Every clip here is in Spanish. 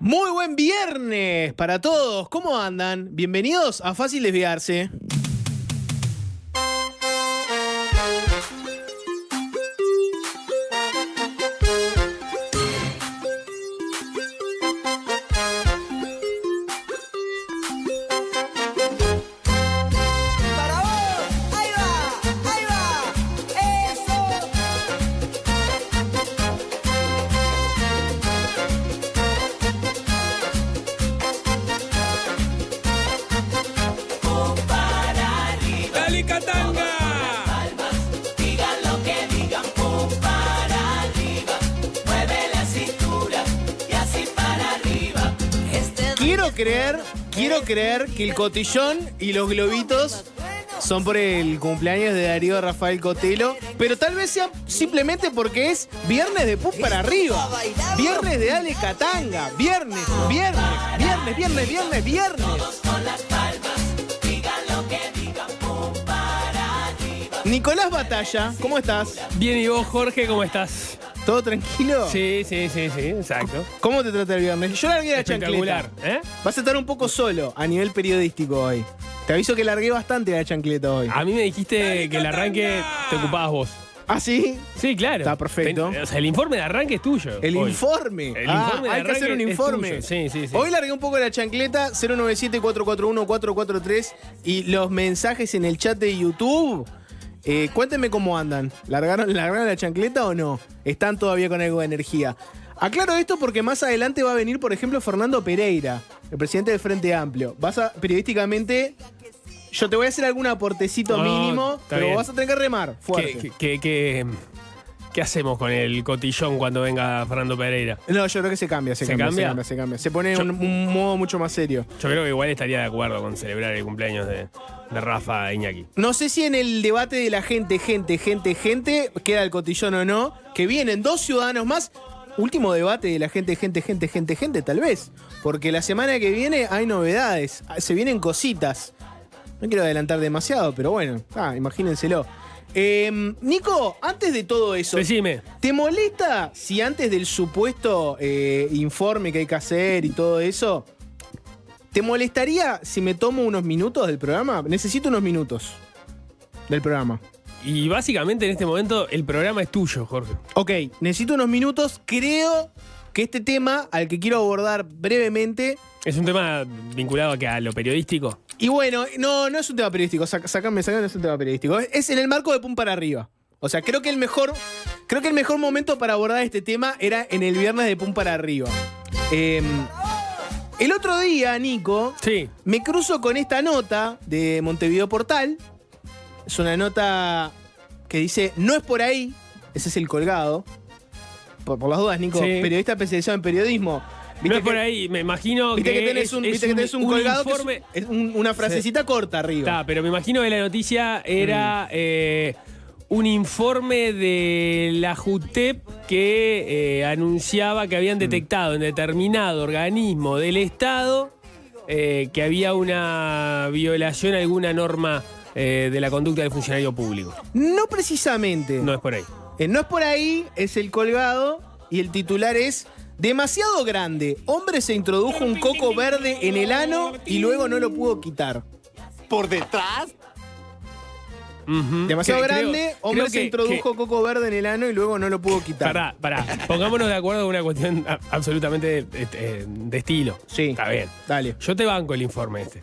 Muy buen viernes para todos. ¿Cómo andan? Bienvenidos a Fácil Desviarse. Quiero creer que el cotillón y los globitos son por el cumpleaños de Darío Rafael Cotelo, pero tal vez sea simplemente porque es viernes de Pum para arriba, viernes de Ale Katanga, viernes. Nicolás Batalla, ¿cómo estás? Bien, ¿y vos, Jorge, cómo estás? ¿Todo tranquilo? Sí, exacto. ¿Cómo te trata el viernes? Yo largué la chancleta. ¿Eh? Vas a estar un poco solo a nivel periodístico hoy. Te aviso que largué bastante la chancleta hoy. A mí me dijiste que el arranque te ocupabas vos. ¿Ah, sí? Sí, claro. Está perfecto. O sea, el informe de arranque es tuyo. El hoy. informe. El informe de hay que hacer un arranque informe. es tuyo. Sí. Hoy largué un poco la chancleta, 097-441-443 y los mensajes en el chat de YouTube. Cuéntenme cómo andan. ¿Largaron la chancleta o no? ¿Están todavía con algo de energía? Aclaro esto porque más adelante va a venir, por ejemplo, Fernando Pereira, el presidente del Frente Amplio. Periodísticamente, yo te voy a hacer algún aportecito mínimo, pero bien. vas a tener que remar fuerte. ¿Qué hacemos con el cotillón cuando venga Fernando Pereira? No, yo creo que se cambia. Se cambia. Se pone un modo mucho más serio. Yo creo que igual estaría de acuerdo con celebrar el cumpleaños de Rafa Iñaki. No sé si en el debate de la gente queda el cotillón o no, que vienen dos ciudadanos más. Último debate de la gente, tal vez. Porque la semana que viene hay novedades, se vienen cositas. No quiero adelantar demasiado, pero bueno, imagínenselo. Nico, antes de todo eso, Decime. ¿te molesta si antes del supuesto informe que hay que hacer y todo eso, te molestaría si me tomo unos minutos del programa? Necesito unos minutos del programa. Y básicamente en este momento el programa es tuyo, Jorge. Ok, necesito unos minutos. Creo que este tema, al que quiero abordar brevemente... ¿Es un tema vinculado a lo periodístico? Y bueno, no es un tema periodístico. Sacame, no es un tema periodístico. Es en el marco de Pum para arriba. O sea, creo que el mejor momento para abordar este tema era en el viernes de Pum para arriba. El otro día, Nico, sí, me cruzo con esta nota de Montevideo Portal. Es una nota que dice, no es por ahí. Ese es el colgado. Por las dudas, Nico, sí. Periodista especializado en periodismo. No es por ahí, me imagino ¿Viste que tenés un colgado informe, que es una frasecita corta arriba? Pero me imagino que la noticia era un informe de la JUTEP que anunciaba que habían detectado en determinado organismo del Estado que había una violación a alguna norma de la conducta del funcionario público. No precisamente. No es por ahí. No es por ahí, es el colgado y el titular es... Demasiado grande. Hombre se introdujo un coco verde en el ano y luego no lo pudo quitar. ¿Por detrás? Demasiado grande. Hombre se introdujo coco verde en el ano y luego no lo pudo quitar. Pará. Pongámonos de acuerdo en una cuestión absolutamente de estilo. Sí. Está bien. Dale. Yo te banco el informe este.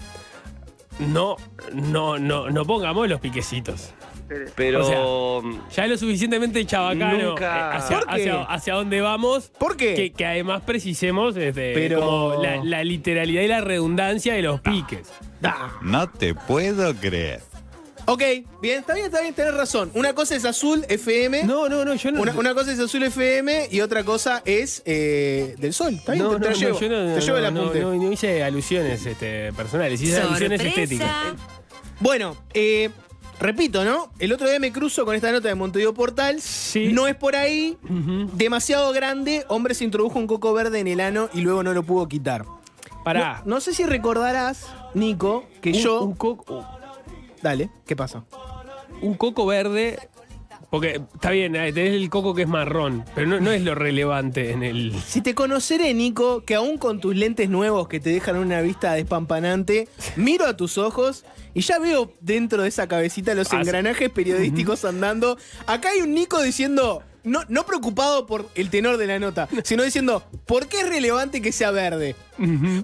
No pongamos los piquecitos. Pero o sea, ya es lo suficientemente chabacano hacia dónde vamos. ¿Por qué? Que además precisemos como la literalidad y la redundancia de los piques. No te puedo creer. Ok, bien, está bien, tenés razón. Una cosa es Azul FM. No, yo no. Una cosa es Azul FM y otra cosa es del Sol. Está bien, te llevo el apunte. No hice alusiones personales, hice alusiones estéticas. Bueno, repito, ¿no? El otro día me cruzo con esta nota de Montevideo Portal. Sí. No es por ahí. Demasiado grande. Hombre se introdujo un coco verde en el ano y luego no lo pudo quitar. Pará. No sé si recordarás, Nico, que Un coco. Dale, ¿qué pasa? Un coco verde Porque está bien, tenés el coco que es marrón, pero no es lo relevante en el... Si te conoceré, Nico, que aún con tus lentes nuevos que te dejan una vista despampanante, miro a tus ojos y ya veo dentro de esa cabecita los engranajes periodísticos andando. Acá hay un Nico diciendo, no preocupado por el tenor de la nota, sino diciendo, ¿por qué es relevante que sea verde?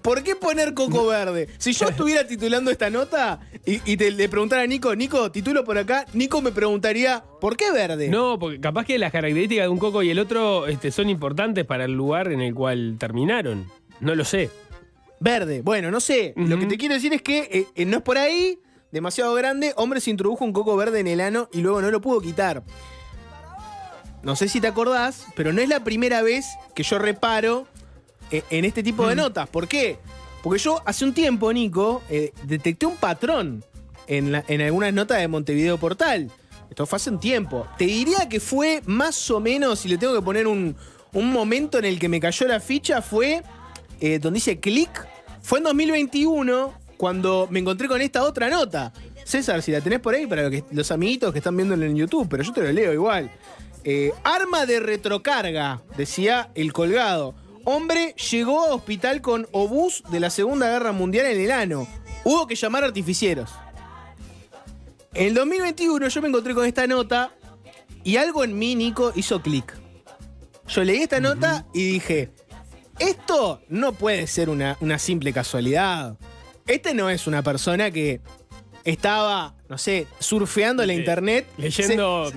¿Por qué poner coco verde? Si yo estuviera titulando esta nota y le preguntara a Nico, titulo por acá, Nico me preguntaría, ¿por qué verde? No, porque capaz que las características de un coco y el otro son importantes para el lugar en el cual terminaron. No lo sé. Verde. Bueno, no sé. Lo que te quiero decir es que no es por ahí, demasiado grande. Hombre se introdujo un coco verde en el ano y luego no lo pudo quitar. No sé si te acordás, pero no es la primera vez que yo reparo en este tipo de notas. ¿Por qué? Porque yo hace un tiempo, Nico, detecté un patrón en algunas notas de Montevideo Portal. Esto fue hace un tiempo. Te diría que fue más o menos, si le tengo que poner un momento en el que me cayó la ficha, fue donde dice clic. Fue en 2021 cuando me encontré con esta otra nota. César, si la tenés por ahí para los amiguitos que están viéndolo en YouTube, pero yo te lo leo igual. Arma de retrocarga, decía el colgado. Hombre llegó a hospital con obús de la Segunda Guerra Mundial en el ano. Hubo que llamar artificieros. En el 2021 yo me encontré con esta nota y algo en mí, Nico, hizo clic. Yo leí esta nota y dije, esto no puede ser una simple casualidad. Este no es una persona que estaba, no sé, surfeando la internet. Leyendo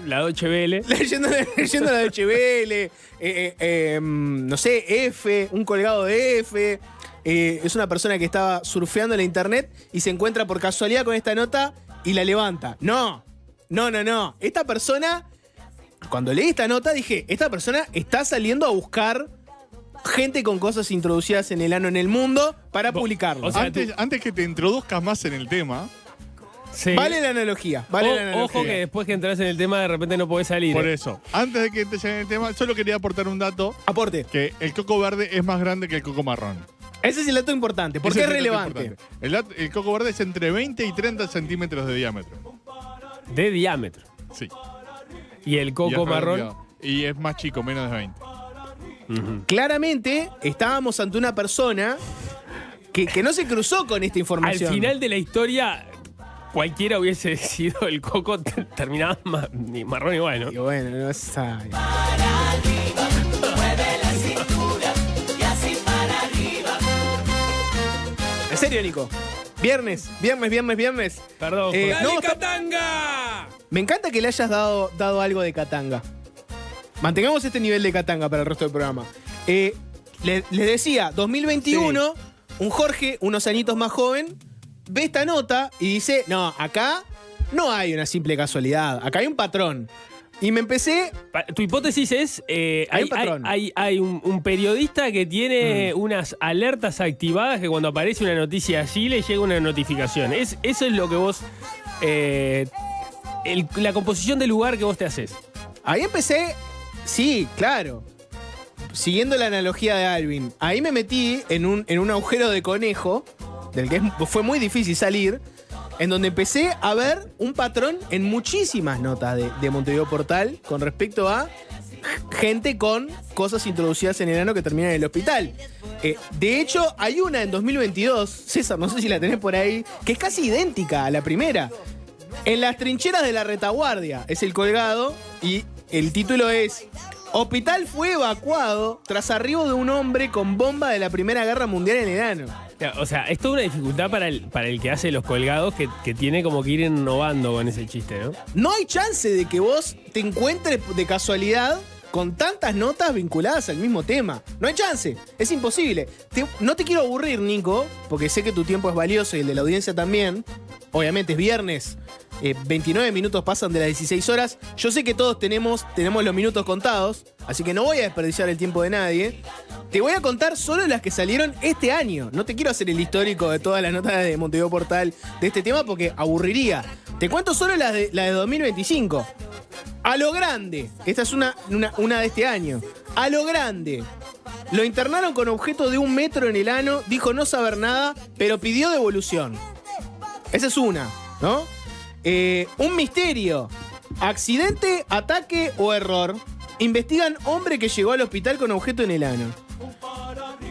la Deutsche Welle. Leyendo la Deutsche Welle. No sé, un colgado de F. Es una persona que estaba surfeando la internet y se encuentra por casualidad con esta nota y la levanta. No. Esta persona, cuando leí esta nota, dije, esta persona está saliendo a buscar gente con cosas introducidas en el ano en el mundo para publicarlo. O sea, antes que te introduzcas más en el tema... Sí. Vale la analogía. Ojo que después que entras en el tema de repente no podés salir. Por eso, antes de que entres en el tema, solo quería aportar un dato. Aporte. Que el coco verde es más grande que el coco marrón. Ese es el dato importante. ¿Por qué es relevante? El coco verde es entre 20 y 30 centímetros de diámetro. De diámetro. Sí. Y el coco marrón. Y es más chico, menos de 20. Claramente estábamos ante una persona que no se cruzó con esta información. Al final de la historia, cualquiera hubiese sido el coco, terminaba marrón igual, ¿no? Y bueno, no sabe. En serio, Nico. Viernes. Perdón. No, ¡Katanga! Me encanta que le hayas dado algo de Katanga. Mantengamos este nivel de Katanga para el resto del programa. Les decía, 2021, un Jorge, unos añitos más joven, ve esta nota y dice, no, acá no hay una simple casualidad, acá hay un patrón. Y me empecé... Tu hipótesis es, Hay un patrón. hay un periodista que tiene unas alertas activadas que cuando aparece una noticia allí le llega una notificación. Eso es lo que vos... la composición del lugar que vos te haces. Ahí empecé, sí, claro. Siguiendo la analogía de Alvin, ahí me metí en un agujero de conejo, del que fue muy difícil salir, en donde empecé a ver un patrón en muchísimas notas de Montevideo Portal con respecto a gente con cosas introducidas en el ano que terminan en el hospital. De hecho, hay una en 2022, César, no sé si la tenés por ahí, que es casi idéntica a la primera. En las trincheras de la retaguardia es el colgado y el título es: Hospital fue evacuado tras arribo de un hombre con bomba de la Primera Guerra Mundial en el ano. O sea, es toda una dificultad para el que hace los colgados que tiene como que ir innovando con ese chiste, ¿no? No hay chance de que vos te encuentres de casualidad con tantas notas vinculadas al mismo tema. No hay chance, es imposible. No te quiero aburrir, Nico, porque sé que tu tiempo es valioso y el de la audiencia también. Obviamente es viernes, 29 minutos pasan de las 16 horas. Yo sé que todos tenemos los minutos contados, así que no voy a desperdiciar el tiempo de nadie. Te voy a contar solo las que salieron este año. No te quiero hacer el histórico de todas las notas de Montevideo Portal de este tema porque aburriría. Te cuento solo las de 2025. A lo grande. Esta es una de este año. A lo grande. Lo internaron con objeto de 1 metro en el ano, dijo no saber nada, pero pidió devolución. Esa es una, ¿no? Un misterio. Accidente, ataque o error. Investigan hombre que llegó al hospital con objeto en el ano.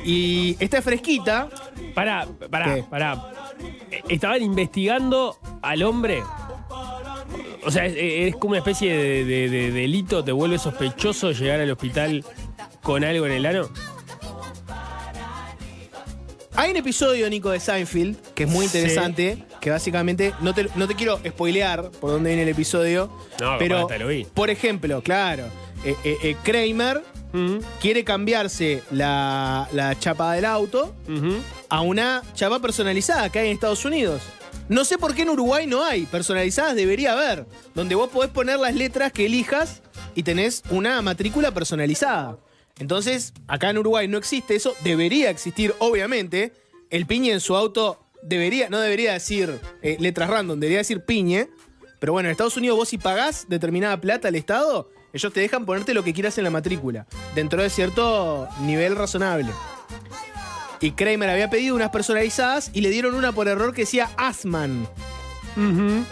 Y esta fresquita. Pará. ¿Qué? Estaban investigando al hombre. O sea, es como una especie de delito, te vuelve sospechoso llegar al hospital con algo en el ano. Hay un episodio, Nico, de Seinfeld, que es muy interesante, que básicamente, no te quiero spoilear por dónde viene el episodio, No, pero, te lo vi. por ejemplo, claro, Kramer quiere cambiarse la chapa del auto a una chapa personalizada que hay en Estados Unidos. No sé por qué en Uruguay no hay. Personalizadas debería haber. Donde vos podés poner las letras que elijas y tenés una matrícula personalizada. Entonces, acá en Uruguay no existe eso. Debería existir, obviamente. El piñe en su auto no debería decir letras random, debería decir piñe. Pero bueno, en Estados Unidos vos si pagás determinada plata al Estado, ellos te dejan ponerte lo que quieras en la matrícula. Dentro de cierto nivel razonable. Y Kramer había pedido unas personalizadas y le dieron una por error que decía Assman.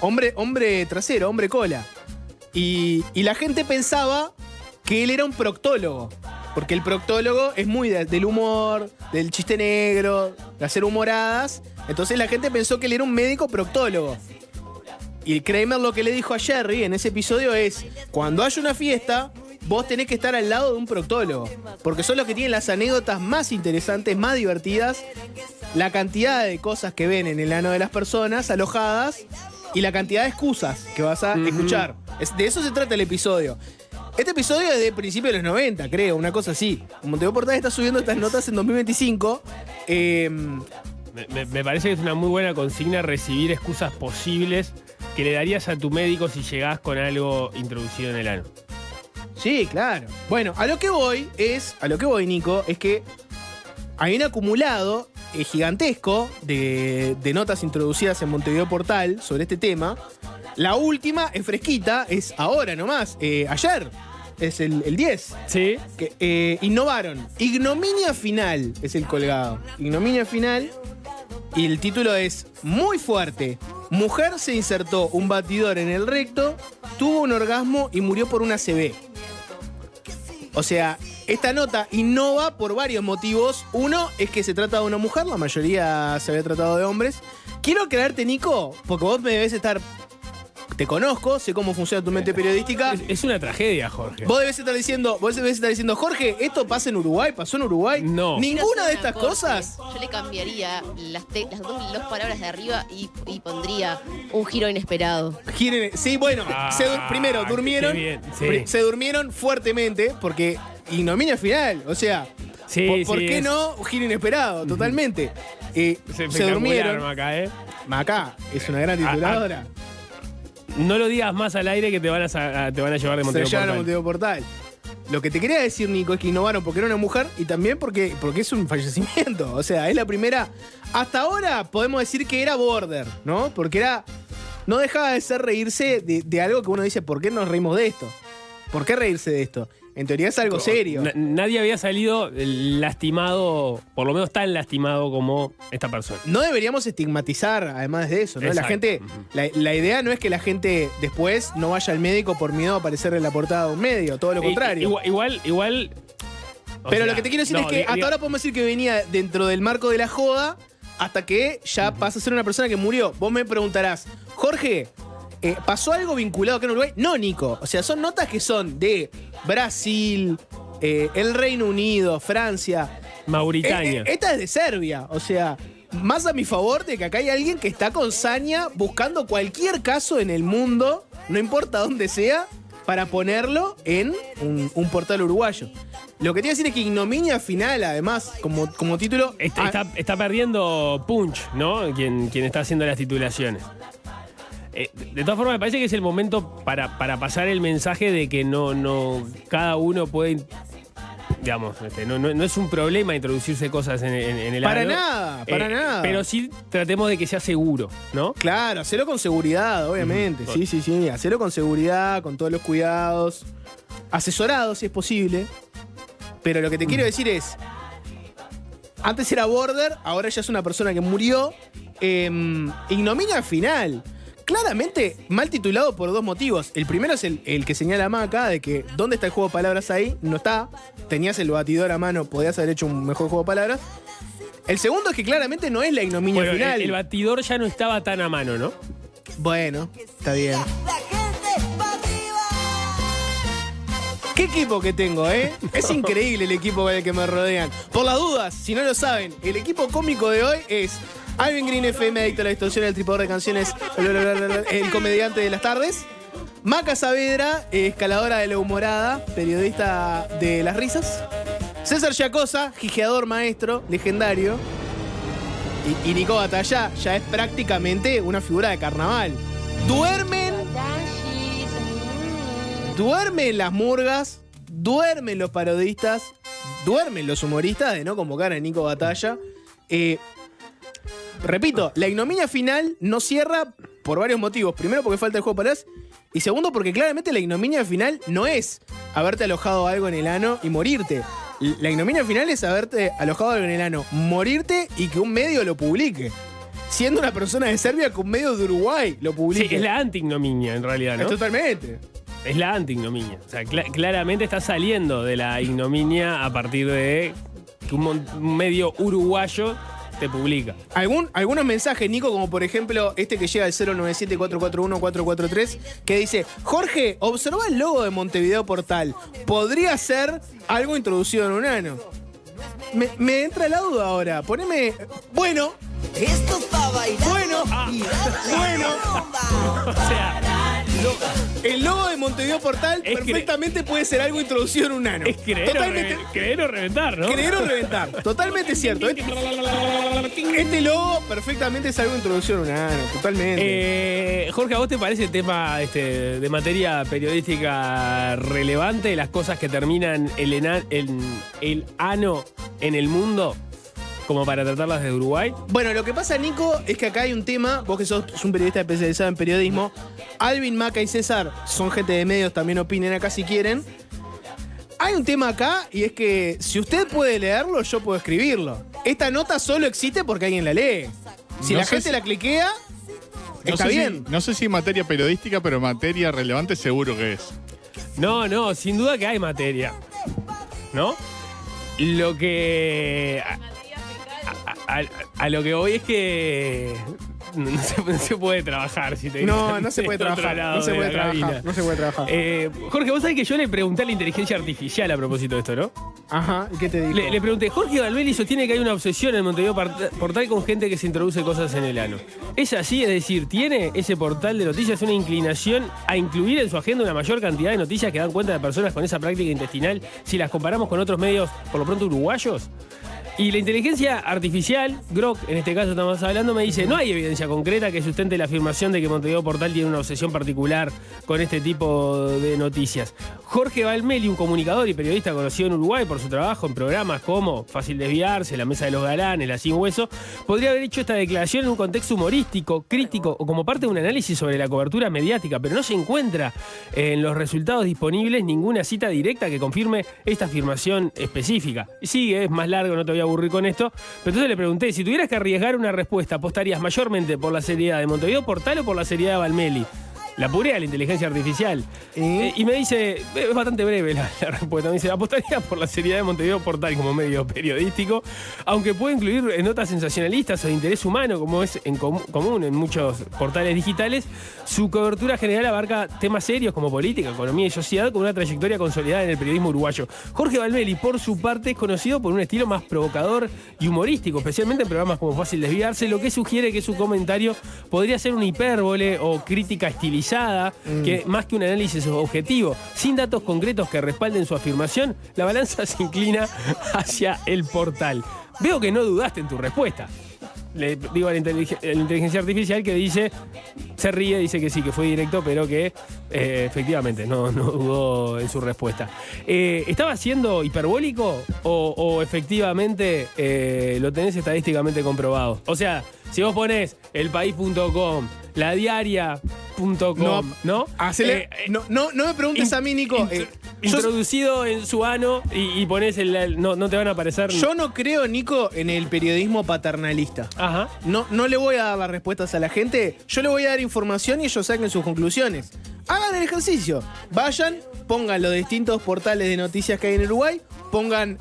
Hombre trasero, hombre cola. Y la gente pensaba que él era un proctólogo. Porque el proctólogo es muy del humor, del chiste negro, de hacer humoradas. Entonces la gente pensó que él era un médico proctólogo. Y Kramer lo que le dijo a Jerry en ese episodio es: cuando haya una fiesta, vos tenés que estar al lado de un proctólogo. Porque son los que tienen las anécdotas más interesantes, más divertidas. La cantidad de cosas que ven en el ano de las personas alojadas y la cantidad de excusas que vas a escuchar. De eso se trata el episodio. Este episodio es de principios de los 90, creo, una cosa así. Montevideo Portal está subiendo estas notas en 2025. Me parece que es una muy buena consigna recibir excusas posibles que le darías a tu médico si llegás con algo introducido en el ano. Sí, claro. Bueno, a lo que voy, Nico, es que hay un acumulado gigantesco de notas introducidas en Montevideo Portal sobre este tema. La última es fresquita, es ahora nomás, ayer, es el 10. Sí. Que innovaron. Ignominia final es el colgado. Ignominia final. Y el título es muy fuerte. Mujer se insertó un batidor en el recto, tuvo un orgasmo y murió por una ACV. O sea, esta nota innova por varios motivos. Uno es que se trata de una mujer, la mayoría se había tratado de hombres. Quiero creerte, Nico, porque vos me debes estar... Te conozco, sé cómo funciona tu mente periodística. Es una tragedia, Jorge. Vos debes estar diciendo, Jorge, ¿esto pasa en Uruguay? ¿Pasó en Uruguay? No. ¿Ninguna de Una estas cosa, cosas? Yo le cambiaría las dos palabras de arriba y pondría un giro inesperado. Sí, bueno, primero durmieron. qué bien, sí. Se durmieron fuertemente porque ignominia final. O sea, Sí, ¿por sí, qué es- no? Giro inesperado, totalmente. Se durmieron. Maca, ¿eh? Macá es una gran tituladora. No lo digas más al aire que te van a llevar de Se Montevideo llevan a Portal. Montevideo Portal. Lo que te quería decir, Nico, es que innovaron porque era una mujer y también porque es un fallecimiento. O sea, es la primera. Hasta ahora podemos decir que era border, ¿no? Porque no dejaba de ser reírse de algo que uno dice, ¿por qué nos reímos de esto? ¿Por qué reírse de esto? En teoría es algo serio. Nadie había salido lastimado, por lo menos tan lastimado como esta persona. No deberíamos estigmatizar, además de eso, ¿no? La Exacto. gente, la idea no es que la gente después no vaya al médico por miedo a aparecer en la portada de un medio, todo lo contrario. Igual. o Pero sea, lo que te quiero decir no, es que hasta ahora podemos decir que venía dentro del marco de la joda hasta que ya pasa a ser una persona que murió. Vos me preguntarás, Jorge, ¿pasó algo vinculado acá en Uruguay? No, Nico. O sea, son notas que son de Brasil, el Reino Unido, Francia. Mauritania. Esta es de Serbia. O sea, más a mi favor de que acá hay alguien que está con saña buscando cualquier caso en el mundo, no importa dónde sea, para ponerlo en un portal uruguayo. Lo que te iba a decir es que ignominia final, además, como título... Está perdiendo Punch, ¿no? Quien está haciendo las titulaciones. De todas formas, me parece que es el momento para pasar el mensaje de que no cada uno puede, digamos, no es un problema introducirse cosas en el Para ano. nada, para nada. Pero sí tratemos de que sea seguro, ¿no? Claro, hacerlo con seguridad, obviamente. Sí. Hacerlo con seguridad, con todos los cuidados. Asesorado, si es posible. Pero lo que te quiero decir es... Antes era border, ahora ya es una persona que murió. Ignominia final. claramente mal titulado por dos motivos. El primero es el que señala Maca, de que ¿dónde está el juego de palabras ahí? No está. Tenías el batidor a mano, podías haber hecho un mejor juego de palabras. El segundo es que claramente no es la ignominia Bueno, final. el batidor ya no estaba tan a mano, ¿no? Bueno, está bien. ¿Qué equipo que tengo, eh? Es increíble el equipo con el que me rodean. Por las dudas, si no lo saben, el equipo cómico de hoy es Alvin Green FM, adicto a la distorsión, el tripador de canciones, el comediante de las tardes. Maca Saavedra, escaladora de la humorada, periodista de las risas. César Yacosa, jijeador maestro, legendario. Y Nico Batalla ya es prácticamente una figura de carnaval. Duermen las murgas, duermen los parodistas, duermen los humoristas de no convocar a Nico Batalla. Repito, la ignominia final no cierra por varios motivos. Primero, porque falta el juego de palabras. Y segundo, porque claramente la ignominia final no es haberte alojado algo en el ano y morirte. La ignominia final es haberte alojado algo en el ano, morirte y que un medio lo publique. Siendo una persona de Serbia que un medio de Uruguay lo publique. Sí, es la anti-ignominia en realidad, ¿no? Totalmente. Es la anti-ignominia. O sea, claramente está saliendo de la ignominia a partir de que un medio uruguayo te publica. Algunos mensajes, Nico, como por ejemplo este que llega al 097-441-443, que dice: Jorge, observa el logo de Montevideo Portal. ¿Podría ser algo introducido en un ano? Me entra la duda ahora. Poneme. Bueno. Esto pa' bailar. Bueno. Bueno. O sea, El logo de Montevideo Portal Es perfectamente puede ser algo introducido en un ano. es creer, creer o reventar, ¿no? Creer o reventar. Totalmente cierto. Este logo perfectamente es algo introducido en un ano. Totalmente. Jorge, ¿a vos te parece el tema de materia periodística relevante? Las cosas que terminan el ano en el mundo, como para tratarlas de Uruguay. Bueno, lo que pasa, Nico, es que acá hay un tema. Vos que sos un periodista especializado en periodismo. Alvin, Maca y César son gente de medios, también opinen acá si quieren. Hay un tema acá y es que si usted puede leerlo, yo puedo escribirlo. Esta nota solo existe porque alguien la lee. Si No la sé gente si- la cliquea, No está sé bien. no sé si en materia periodística, pero materia relevante seguro que es. No, sin duda que hay materia, ¿no? Lo que... A lo que voy es que... No se puede trabajar si te No, gritan no se puede del otro trabajar. lado No se de puede la trabajar. cabina. No se puede trabajar. Jorge, vos sabés que yo le pregunté a la inteligencia artificial a propósito de esto, ¿no? Ajá, ¿y qué te dijo? Le pregunté, Jorge Valmeli sostiene que hay una obsesión en Montevideo Portal con gente que se introduce cosas en el ano. ¿Es así? Es decir, ¿tiene ese portal de noticias una inclinación a incluir en su agenda una mayor cantidad de noticias que dan cuenta de personas con esa práctica intestinal si las comparamos con otros medios, por lo pronto uruguayos? Y la inteligencia artificial, Grok, en este caso estamos hablando, me dice, no hay evidencia concreta que sustente la afirmación de que Montevideo Portal tiene una obsesión particular con este tipo de noticias. Jorge Valmeli, un comunicador y periodista conocido en Uruguay por su trabajo en programas como Fácil Desviarse, La Mesa de los Galanes, La Sin Hueso, podría haber hecho esta declaración en un contexto humorístico, crítico o como parte de un análisis sobre la cobertura mediática, pero no se encuentra en los resultados disponibles ninguna cita directa que confirme esta afirmación específica. Y sigue, es más largo, no te voy a aburrir con esto, pero entonces le pregunté, si tuvieras que arriesgar una respuesta, ¿apostarías mayormente por la seriedad de Montevideo Portal o por la seriedad de Valmeli? La purea la inteligencia artificial. Y me dice, es bastante breve la respuesta, me dice, apostaría por la seriedad de Montevideo Portal como medio periodístico, aunque puede incluir notas sensacionalistas o de interés humano, como es común en muchos portales digitales. Su cobertura general abarca temas serios como política, economía y sociedad, con una trayectoria consolidada en el periodismo uruguayo. Jorge Valmeli, por su parte, es conocido por un estilo más provocador y humorístico, especialmente en programas como Fácil Desviarse, lo que sugiere que su comentario podría ser una hipérbole o crítica estilizada, que más que un análisis objetivo, sin datos concretos que respalden su afirmación, la balanza se inclina hacia el portal. Veo que no dudaste en tu respuesta. Le digo a la inteligencia artificial que dice, se ríe, dice que sí, que fue directo, pero que efectivamente no dudó en su respuesta. ¿Estaba siendo hiperbólico o efectivamente lo tenés estadísticamente comprobado? O sea, si vos ponés elpaís.com, ladiaria.com, ¿no? No me preguntes a mí, Nico. introducido en su ano y pones no te van a aparecer. Yo no creo, Nico, en el periodismo paternalista. Ajá. No le voy a dar las respuestas a la gente. Yo le voy a dar información y ellos saquen sus conclusiones. Hagan el ejercicio. Vayan, pongan los distintos portales de noticias que hay en Uruguay, pongan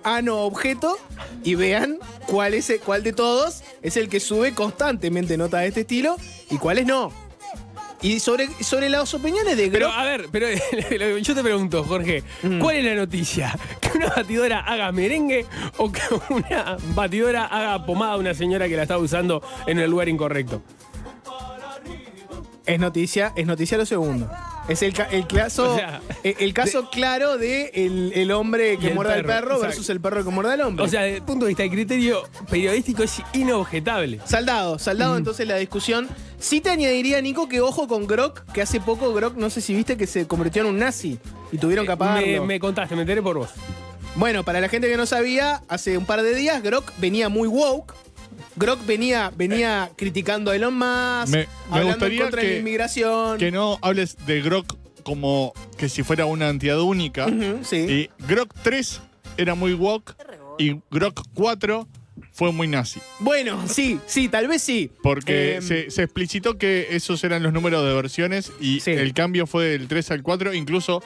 ano objeto y vean cuál de todos es el que sube constantemente notas de este estilo y cuáles no. Y sobre las opiniones de Pero, Grok. a ver, pero yo te pregunto, Jorge, ¿cuál es la noticia? ¿Que una batidora haga merengue o que una batidora haga pomada a una señora que la está usando en el lugar incorrecto? Es noticia lo segundo. Es el caso, O sea, el caso claro de el hombre que el muerde al perro, perro exacto. versus el perro que muerde al hombre. O sea, desde el punto de vista del criterio periodístico es inobjetable. Saldado, entonces la discusión. Sí te añadiría, Nico, que ojo con Grok, que hace poco Grok, no sé si viste que se convirtió en un nazi y tuvieron que apagarlo. Me contaste, me enteré por vos. Bueno, para la gente que no sabía, hace un par de días Grok venía muy woke. Grok venía criticando a Elon Musk, Me hablando gustaría en contra de la inmigración. Que no hables de Grok como que si fuera una entidad única. Ujú, sí. Y Grok 3 era muy woke y Grok 4 fue muy nazi. Bueno, sí, tal vez sí. Porque se explicitó que esos eran los números de versiones y Sí. el cambio fue del 3 al 4. Incluso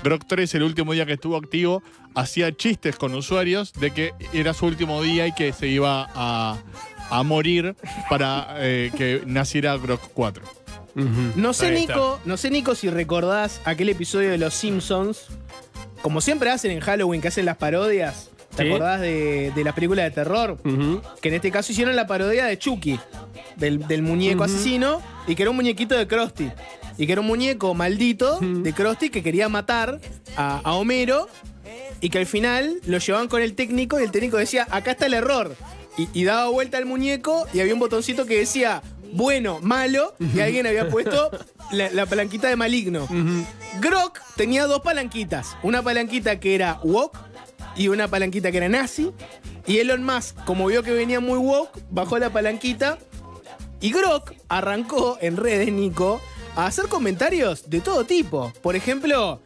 Grok 3, el último día que estuvo activo, hacía chistes con usuarios de que era su último día y que se iba a morir para que naciera Grok 4. No sé, Ahí Nico, si recordás aquel episodio de Los Simpsons. Como siempre hacen en Halloween, que hacen las parodias. ¿Te Sí. acordás de las películas de terror? Ujú. Que en este caso hicieron la parodia de Chucky, del muñeco asesino, y que era un muñequito de Krusty. Y que era un muñeco maldito de Krusty que quería matar a Homero, y que al final lo llevaban con el técnico, y el técnico decía, acá está el error. Y daba vuelta al muñeco, y había un botoncito que decía, bueno, malo, y alguien había puesto la palanquita de maligno. Grok tenía dos palanquitas. Una palanquita que era woke y una palanquita que era nazi. Y Elon Musk, como vio que venía muy woke, bajó la palanquita. Y Grok arrancó en redes, Nico, a hacer comentarios de todo tipo. Por ejemplo,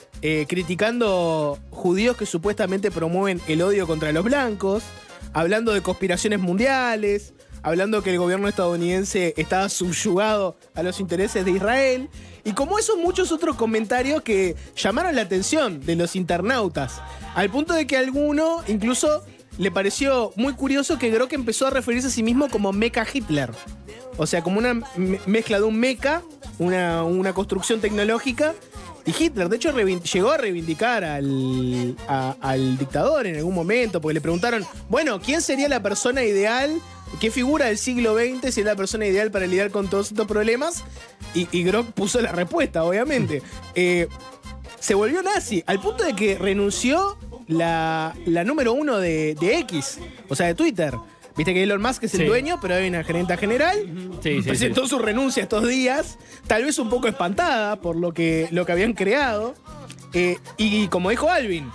criticando judíos que supuestamente promueven el odio contra los blancos, hablando de conspiraciones mundiales, hablando que el gobierno estadounidense estaba subyugado a los intereses de Israel. Y como esos muchos otros comentarios que llamaron la atención de los internautas. Al punto de que a alguno incluso le pareció muy curioso que Grok empezó a referirse a sí mismo como Mecha Hitler. O sea, como una mezcla de un mecha, una construcción tecnológica, y Hitler. De hecho, llegó a reivindicar al dictador en algún momento, porque le preguntaron, bueno, ¿quién sería la persona ideal? ¿Qué figura del siglo XX sería la persona ideal para lidiar con todos estos problemas? Y Grok puso la respuesta, obviamente. Se volvió nazi, al punto de que renunció la número 1 de X, o sea, de Twitter. Viste que Elon Musk es el Sí. dueño, pero hay una gerenta general. Sí, sí, Presentó su renuncia estos días, tal vez un poco espantada por lo que habían creado. Y como dijo Alvin,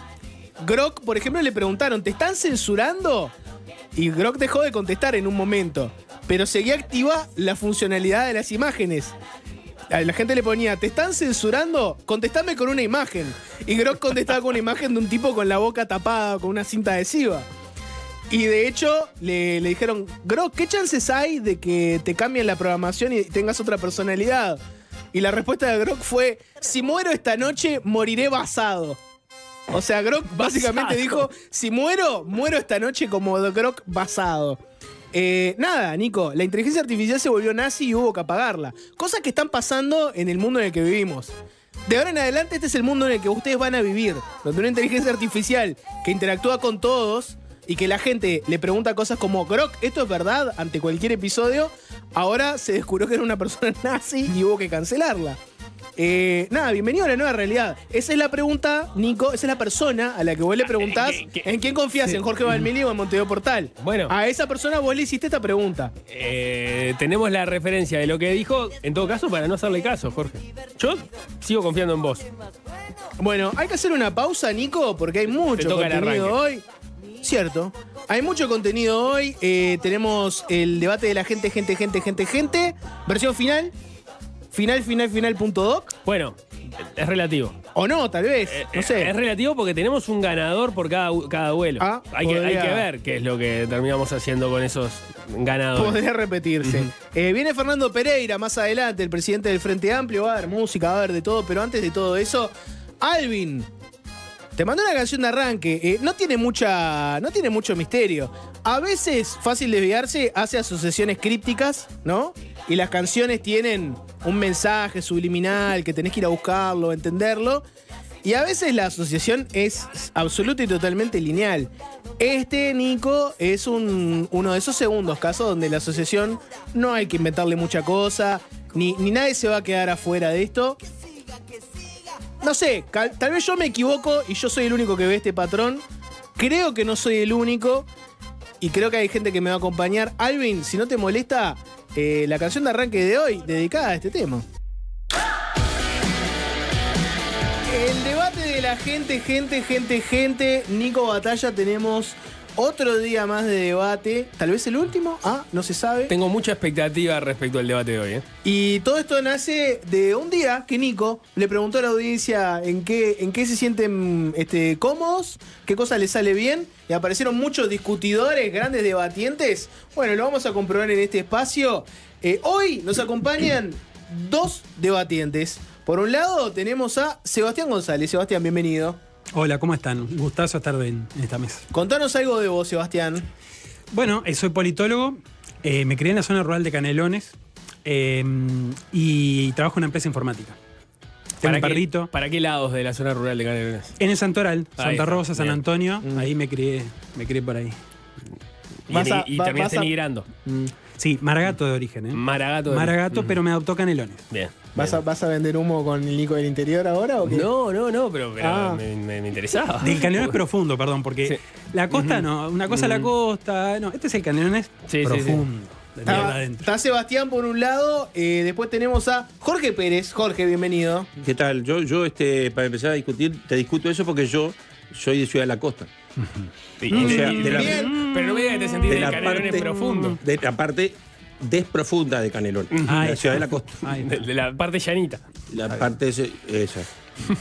Grok, por ejemplo, le preguntaron, ¿te están censurando? Y Grok dejó de contestar en un momento, pero seguía activa la funcionalidad de las imágenes. A la gente le ponía, ¿te están censurando? Contestame con una imagen. Y Grok contestaba con una imagen de un tipo con la boca tapada, con una cinta adhesiva. Y de hecho, le dijeron, Grok, ¿qué chances hay de que te cambien la programación y tengas otra personalidad? Y la respuesta de Grok fue, si muero esta noche, moriré basado. O sea, Grok básicamente dijo, si muero esta noche como Grok basado. Nada, Nico, la inteligencia artificial se volvió nazi y hubo que apagarla. Cosas que están pasando en el mundo en el que vivimos. De ahora en adelante este es el mundo en el que ustedes van a vivir, donde una inteligencia artificial que interactúa con todos y que la gente le pregunta cosas como, Grok, ¿esto es verdad? Ante cualquier episodio, ahora se descubrió que era una persona nazi y hubo que cancelarla. Nada, bienvenido a la nueva realidad. Esa es la pregunta, Nico, esa es la persona a la que vos le preguntás ¿en quién confías? ¿En Jorge Valmeli o en Montevideo Portal? Bueno. A esa persona vos le hiciste esta pregunta. Tenemos la referencia de lo que dijo, en todo caso, para no hacerle caso, Jorge. Yo sigo confiando en vos. Bueno, hay que hacer una pausa, Nico, porque hay mucho Te toca el contenido arranque. hoy. Cierto. Hay mucho contenido hoy. Tenemos el debate de la gente. Versión final. Final.doc. Bueno, es relativo. O no, tal vez. No sé. Es relativo porque tenemos un ganador por cada duelo. Ah, hay que ver qué es lo que terminamos haciendo con esos ganadores. Podría repetirse. Viene Fernando Pereira más adelante, el presidente del Frente Amplio. Va a haber música, va a haber de todo, pero antes de todo eso, Alvin, te mandó una canción de arranque. No tiene mucho misterio. A veces, fácil desviarse, hace asociaciones crípticas, ¿no? Y las canciones tienen un mensaje subliminal que tenés que ir a buscarlo, entenderlo. Y a veces la asociación es absoluta y totalmente lineal. Nico, es uno de esos segundos casos donde la asociación no hay que inventarle mucha cosa, ni nadie se va a quedar afuera de esto. No sé, tal vez yo me equivoco y yo soy el único que ve este patrón. Creo que no soy el único y creo que hay gente que me va a acompañar. Alvin, si no te molesta, la canción de arranque de hoy dedicada a este tema. El debate de la gente. Nico Batalla, tenemos otro día más de debate. Tal vez el último. No se sabe. Tengo mucha expectativa respecto al debate de hoy. Y todo esto nace de un día que Nico le preguntó a la audiencia en qué se sienten cómodos, qué cosa les sale bien. Y aparecieron muchos discutidores, grandes debatientes. Bueno, lo vamos a comprobar en este espacio. Hoy nos acompañan dos debatientes. Por un lado tenemos a Sebastián González. Sebastián, bienvenido. Hola, ¿cómo están? Gustazo estar en esta mesa. Contanos algo de vos, Sebastián. Bueno, soy politólogo, me crié en la zona rural de Canelones y trabajo en una empresa informática. Tengo un perrito. ¿Para qué lados de la zona rural de Canelones? En el Santoral, Ahí Santa está, Rosa, San bien. Antonio, ahí me crié por ahí. Y terminaste migrando. Sí, Maragato de origen, ¿eh? Maragato. Pero me adoptó Canelones. Bien. ¿Vas a vender humo con el Nico del interior ahora o qué? No, pero me interesaba. Del Canelones profundo, perdón, porque Sí. la costa no, una cosa es la costa, no, este es el Canelones profundo. De mierda adentro. Está Sebastián por un lado, después tenemos a Jorge Pérez. Jorge, bienvenido. ¿Qué tal? Yo para empezar a discutir, te discuto eso porque yo soy de Ciudad de la Costa. O sea, Pero no me digas que te sentís de del la Canelones parte profundo. De la parte desprofunda de Canelones. La Ciudad de la Costa. De la parte llanita. La parte esa.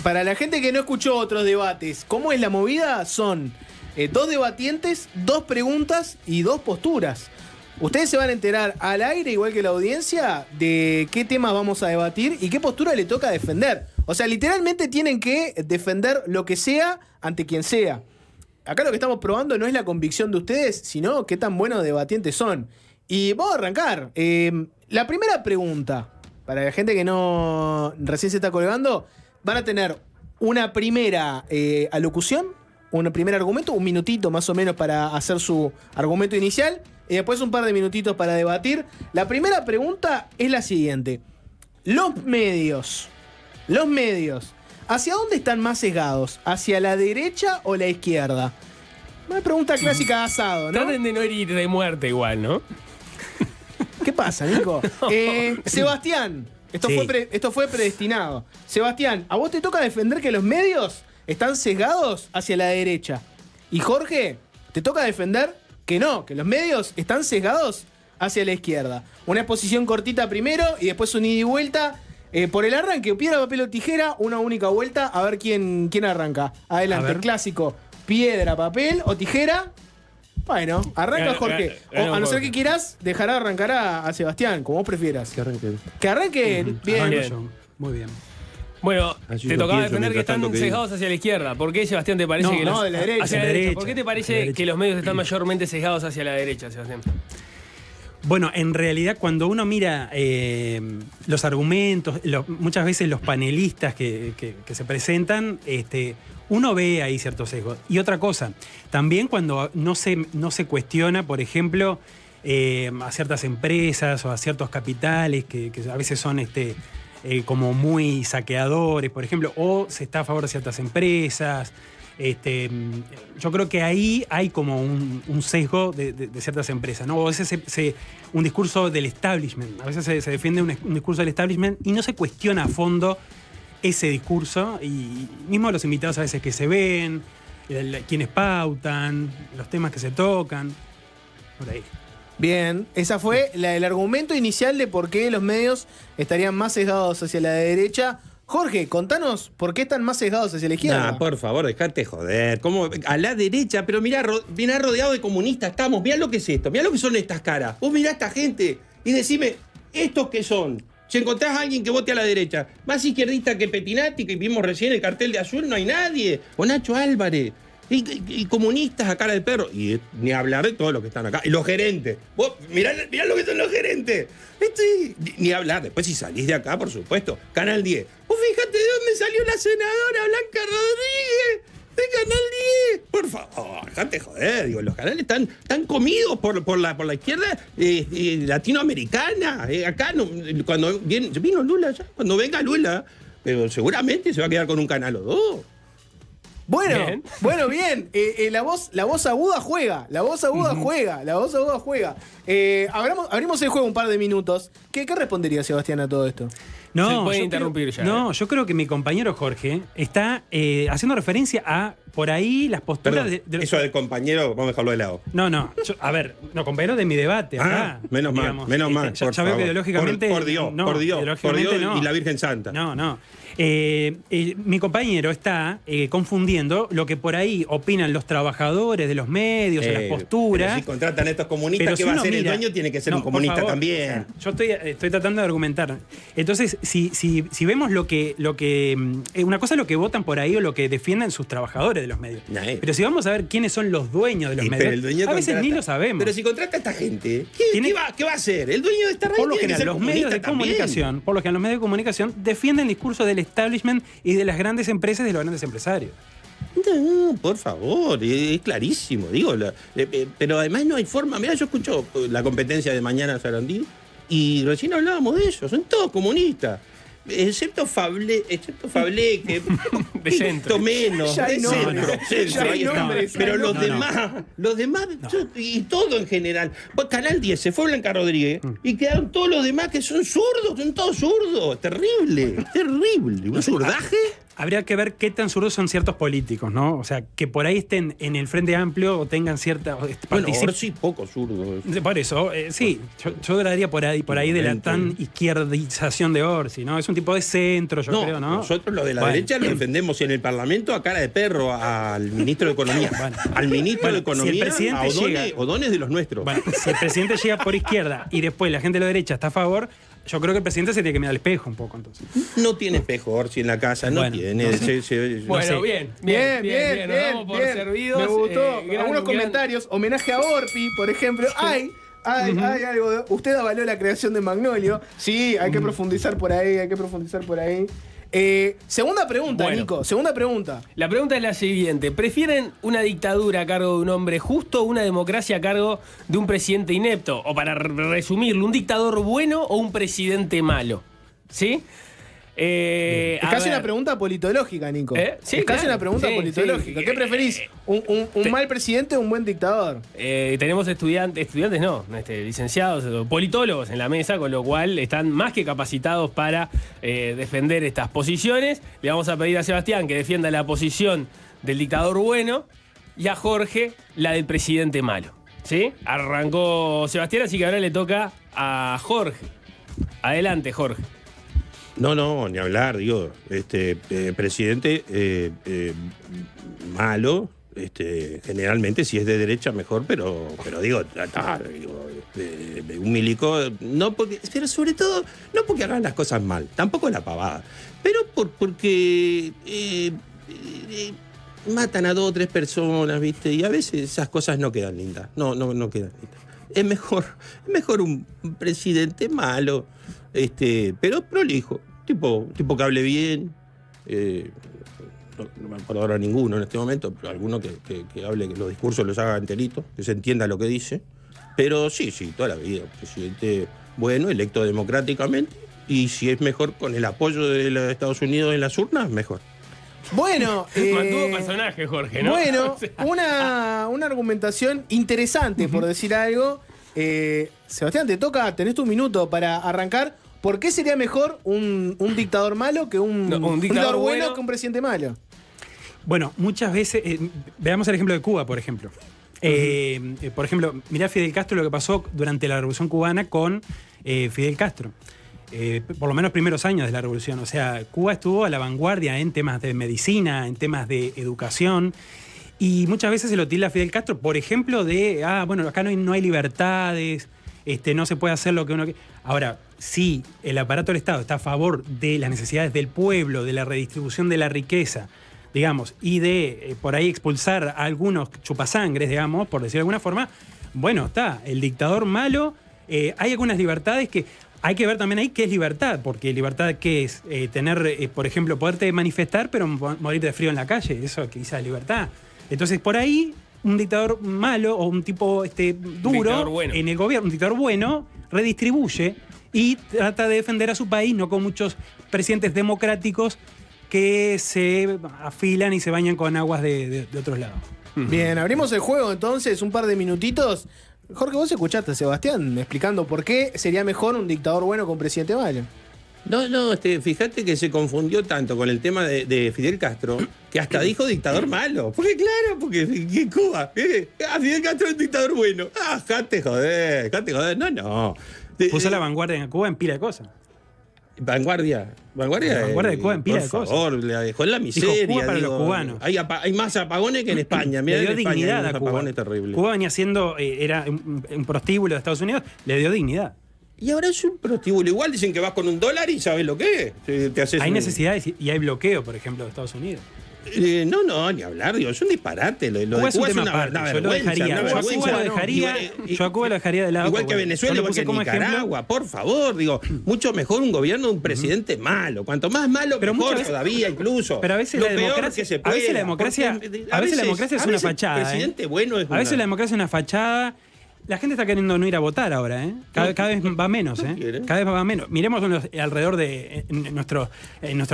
Para la gente que no escuchó otros debates, ¿cómo es la movida? Son dos debatientes, dos preguntas y dos posturas. Ustedes se van a enterar al aire, igual que la audiencia, de qué temas vamos a debatir y qué postura le toca defender. O sea, literalmente tienen que defender lo que sea ante quien sea. Acá lo que estamos probando no es la convicción de ustedes, sino qué tan buenos debatientes son. Y vamos a arrancar. La primera pregunta, para la gente que no recién se está colgando, van a tener una primera alocución, un primer argumento, un minutito más o menos para hacer su argumento inicial, y después un par de minutitos para debatir. La primera pregunta es la siguiente. Los medios, ¿hacia dónde están más sesgados? ¿Hacia la derecha o la izquierda? Una pregunta clásica de asado, ¿no? Traten de no herir de muerte igual, ¿no? ¿Qué pasa, Nico? Sebastián, esto fue predestinado. Sebastián, a vos te toca defender que los medios están sesgados hacia la derecha. Y Jorge, te toca defender que no, que los medios están sesgados hacia la izquierda. Una exposición cortita primero y después un ida y vuelta. Por el arranque, piedra, papel o tijera, una única vuelta, a ver quién arranca. Adelante, el clásico. Piedra, papel o tijera. Bueno, arranca Jorge. A no ser que quieras, dejará arrancar a Sebastián, como vos prefieras. Que arranque. Bien. Arranco yo. Muy bien. Bueno, Así te yo tocaba pienso defender que mientras están tanto que sesgados hacia la izquierda. ¿Por qué, Sebastián, te parece que de la derecha. hacia la derecha? ¿Por qué te parece de la derecha. que los medios están mayormente sesgados hacia la derecha, Sebastián? Bueno, en realidad cuando uno mira los argumentos, muchas veces los panelistas que se presentan, uno ve ahí ciertos sesgos. Y otra cosa, también cuando no se cuestiona, por ejemplo, a ciertas empresas o a ciertos capitales que a veces son como muy saqueadores, por ejemplo, o se está a favor de ciertas empresas. Yo creo que ahí hay como un sesgo de ciertas empresas, ¿no? O a veces un discurso del establishment, a veces se defiende un discurso del establishment y no se cuestiona a fondo ese discurso, y mismo los invitados a veces que se ven, quienes pautan, los temas que se tocan, por ahí. Bien, esa fue el argumento inicial de por qué los medios estarían más sesgados hacia la derecha. Jorge, contanos por qué están más sesgados hacia la izquierda. Nah, por favor, dejate joder. ¿Cómo? A la derecha, pero mirá, mirá rodeado de comunistas estamos. Mirá lo que es esto, mirá lo que son estas caras. Vos mirá a esta gente y decime, ¿estos qué son? Si encontrás a alguien que vote a la derecha, más izquierdista que Petinati, que vimos recién el cartel de azul, no hay nadie. O Nacho Álvarez. Y comunistas a cara de perro. Y ni hablar de todos los que están acá. Y los gerentes. Vos, mirá lo que son los gerentes. Ni hablar. Después si salís de acá, por supuesto. Canal 10. Vos fíjate de dónde salió la senadora Blanca Rodríguez. De Canal 10. Por favor, dejate joder. Digo, los canales están comidos por la izquierda latinoamericana. Acá, cuando vino Lula ya. Cuando venga Lula, pero seguramente se va a quedar con un canal o dos. Bueno, Bien. bueno, bien. La voz aguda juega. La voz aguda juega. La voz aguda juega. Abrimos el juego un par de minutos. ¿Qué respondería Sebastián a todo esto? No, Se puede yo interrumpir creo, ya, No, yo creo que mi compañero Jorge está haciendo referencia a, por ahí, las posturas Perdón, de eso del compañero, vamos a dejarlo de lado. No, a ver, compañero de mi debate acá. Menos mal, digamos. menos mal. Ya por veo que favor. ideológicamente. Por Dios, no, por Dios ideológicamente no. y la Virgen Santa. No. Mi compañero está confundiendo lo que por ahí opinan los trabajadores de los medios, de las posturas. Pero si contratan a estos comunistas, Pero ¿qué si va a uno hacer? mira- El dueño tiene que ser No, un por comunista favor, también. o sea, yo estoy tratando de argumentar. Entonces, si vemos lo que una cosa es lo que votan por ahí o lo que defienden sus trabajadores de los medios. Pero si vamos a ver quiénes son los dueños de los Pero medios, el dueño a veces contrata. ni lo sabemos. Pero si contrata a esta gente, Tiene- ¿qué va a hacer? El dueño de esta radio Por lo tiene que general, ser los medios comunista de también. comunicación, defienden el discurso del establishment y de las grandes empresas y de los grandes empresarios. No, por favor, es clarísimo, digo. Pero además no hay forma. Mirá, yo escucho la competencia de Mañana Sarandí y recién hablábamos de ellos. Son todos comunistas. Excepto Fablé, que De centro. menos. Ya hay de nombres. centro, Ya hay ahí está. nombres. Pero los No. demás, y todo en general. Pues Canal 10 se fue Blanca Rodríguez y quedaron todos los demás que son todos zurdos. Terrible. ¿Un zurdaje? Habría que ver qué tan zurdos son ciertos políticos, ¿no? O sea, que por ahí estén en el Frente Amplio o tengan cierta... Bueno, Orsi poco zurdo. Por eso, sí, yo daría por ahí de la tan izquierdización de Orsi, ¿no? Es un tipo de centro, yo creo, ¿no? Nosotros lo de la Bueno. derecha lo defendemos en el Parlamento a cara de perro al ministro de Economía. Bueno. Al ministro Bueno, de Economía, si el presidente a llega- Odones de los nuestros. Bueno, si el presidente llega por izquierda y después la gente de la derecha está a favor, yo creo que el presidente se tiene que mirar al espejo un poco, entonces. No tiene espejo Orsi en la casa, no Bueno, tiene. no sé. Bueno, sé. bien. Nos damos por servidos. Me gustó. Gran- Algunos gran- comentarios. Homenaje a Orpi, por ejemplo. Hay algo. Usted avaló la creación de Magnolio. Sí, hay que profundizar por ahí. Segunda pregunta, Bueno. Nico. Segunda pregunta. La pregunta es la siguiente. ¿Prefieren una dictadura a cargo de un hombre justo o una democracia a cargo de un presidente inepto? O para resumirlo, ¿un dictador bueno o un presidente malo? ¿Sí? Es casi una pregunta politológica, Nico. Sí, es casi claro. una pregunta Sí, politológica. sí. ¿Qué preferís? ¿Un mal presidente o un buen dictador? Tenemos estudiantes no, licenciados, politólogos en la mesa, con lo cual están más que capacitados para defender estas posiciones. Le vamos a pedir a Sebastián que defienda la posición del dictador bueno y a Jorge la del presidente malo. ¿Sí? Arrancó Sebastián, así que ahora le toca a Jorge. Adelante, Jorge. No, ni hablar, digo. Presidente malo. Generalmente si es de derecha mejor, pero digo, de un milico, pero sobre todo, no porque hagan las cosas mal, tampoco la pavada, pero porque matan a 2 o 3 personas, ¿viste? Y a veces esas cosas no quedan lindas, no quedan lindas. Es mejor un presidente malo, pero prolijo, tipo que hable bien, no me acuerdo ahora ninguno en este momento, pero alguno que hable, que los discursos los haga enteritos, que se entienda lo que dice. Pero sí, toda la vida, presidente bueno, electo democráticamente, y si es mejor con el apoyo de los Estados Unidos en las urnas, mejor. Bueno, Mantuvo personaje, Jorge, ¿no? Bueno, O sea, una argumentación interesante, por decir algo. Sebastián, tenés tu minuto para arrancar. ¿Por qué sería mejor un dictador malo que un dictador bueno que un presidente malo? Bueno, muchas veces, veamos el ejemplo de Cuba, por ejemplo. Por ejemplo, mirá Fidel Castro, lo que pasó durante la Revolución Cubana con Fidel Castro. por lo menos primeros años de la revolución. O sea, Cuba estuvo a la vanguardia en temas de medicina, en temas de educación. Y muchas veces se lo tilda a Fidel Castro, por ejemplo, de, bueno, acá no hay libertades, no se puede hacer lo que uno... Ahora, si el aparato del Estado está a favor de las necesidades del pueblo, de la redistribución de la riqueza, digamos, y de por ahí expulsar a algunos chupasangres, digamos, por decirlo de alguna forma, bueno, está, el dictador malo, hay algunas libertades que... Hay que ver también ahí qué es libertad, porque libertad qué es tener, por ejemplo, poderte manifestar, pero morir de frío en la calle, eso quizás es libertad. Entonces, por ahí, un dictador malo o un tipo duro bueno. en el gobierno, un dictador bueno, redistribuye y trata de defender a su país, no con muchos presidentes democráticos que se afilan y se bañan con aguas de otros lados. Bien, abrimos el juego entonces, un par de minutitos. Jorge, vos escuchaste a Sebastián explicando por qué sería mejor un dictador bueno con un presidente malo. No, fíjate que se confundió tanto con el tema de Fidel Castro que hasta dijo dictador malo. Porque porque Cuba, Fidel Castro es un dictador bueno. Jate joder, no. Puso la vanguardia en Cuba en pila de cosas. Vanguardia de Cuba en pila de cosas. Por favor, la dejó en la miseria. Dijo Cuba para los cubanos. Hay más apagones que en España. Mirá, le dio en España dignidad hay a unos Cuba. apagones terribles. Cuba venía siendo, era un prostíbulo de Estados Unidos, le dio dignidad. Y ahora es un prostíbulo. Igual dicen que vas con $1 y sabes lo que es. Te haces Hay necesidades y hay bloqueo, por ejemplo, de Estados Unidos. No, ni hablar, digo, es un disparate. Lo de Cuba es un Cuba es tema una aparte. Yo lo vergüenza. dejaría. Una Yo a vergüenza. Cuba lo dejaría. Yo a Cuba lo dejaría de lado. Igual que Venezuela, igual que Nicaragua, por favor, digo, mucho mejor un gobierno de un presidente malo. Cuanto más malo, pero mejor veces, todavía, incluso. Pero a veces lo la peor democracia, que se pueda. a veces la democracia es una fachada. Presidente bueno es a veces la democracia es una fachada. La gente está queriendo no ir a votar ahora, ¿eh? Cada vez va menos, ¿eh? Cada vez va menos. Miremos alrededor de en nuestro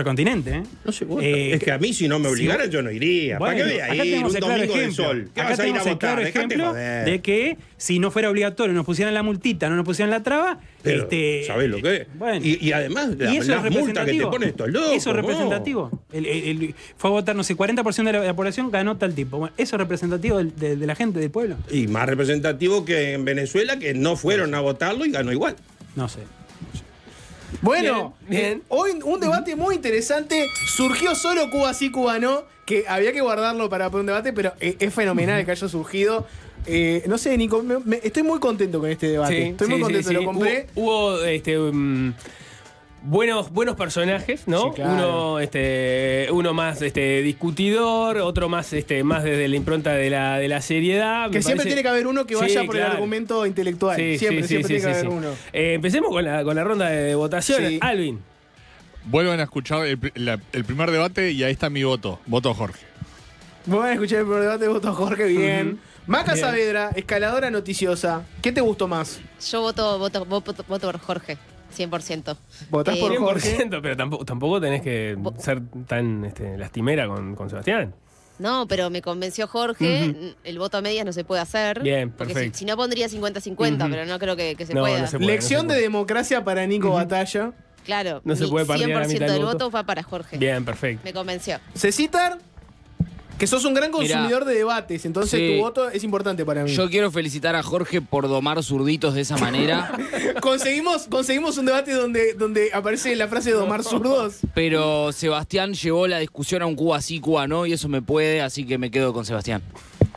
continente, ¿eh? No se vota. Es que a mí si no me obligaran yo no iría. Bueno, ¿Para qué voy a ir un domingo de sol? ¿Qué vas a ir a votar? Claro ejemplo de que si no fuera obligatorio, nos pusieran la multita, no nos pusieran la traba, pero, ¿sabés lo que es? Bueno, y además, las multas que te ponen estos locos. Eso es representativo. Fue a votar, no sé, 40% de la población ganó tal tipo. Bueno, eso es representativo de la gente, del pueblo. Y más representativo que en Venezuela, que no fueron a votarlo y ganó igual. No sé. Bueno, bien. Hoy un debate muy interesante. Surgió solo Cuba sí, Cuba no, que había que guardarlo para un debate, pero es fenomenal que haya surgido. No sé, Nico, estoy muy contento con este debate. Sí, estoy muy contento, lo compré. Hubo buenos personajes, ¿no? Sí, claro. Uno más discutidor, otro más desde la impronta de la seriedad. Que siempre tiene que haber uno que vaya por el argumento intelectual. Siempre tiene que haber uno. Empecemos con la ronda de votación. Sí. Alvin. Vuelvan a escuchar el primer debate y ahí está mi voto. Voto Jorge. Bueno, a escuchar el primer debate, voto Jorge, bien. Maca Bien. Saavedra, escaladora noticiosa. ¿Qué te gustó más? Yo voto por Jorge, 100%. ¿Votás por Jorge? 100%, pero tampoco tenés que ser tan lastimera con Sebastián. No, pero me convenció Jorge. El voto a medias no se puede hacer. Bien, porque perfecto. si no pondría 50-50, pero no creo que se No, pueda. no se puede. Lección de democracia para Nico Batalla. Claro, No se puede partir a la 100% mitad del del voto. voto va para Jorge. Bien, perfecto. Me convenció. Cecitar, que sos un gran consumidor de debates, entonces Sí. tu voto es importante para mí. Yo quiero felicitar a Jorge por domar zurditos de esa manera, Conseguimos un debate donde aparece la frase domar zurdos. pero Sebastián llevó la discusión a un Cuba sí, Cuba no, y eso me puede, así que me quedo con Sebastián.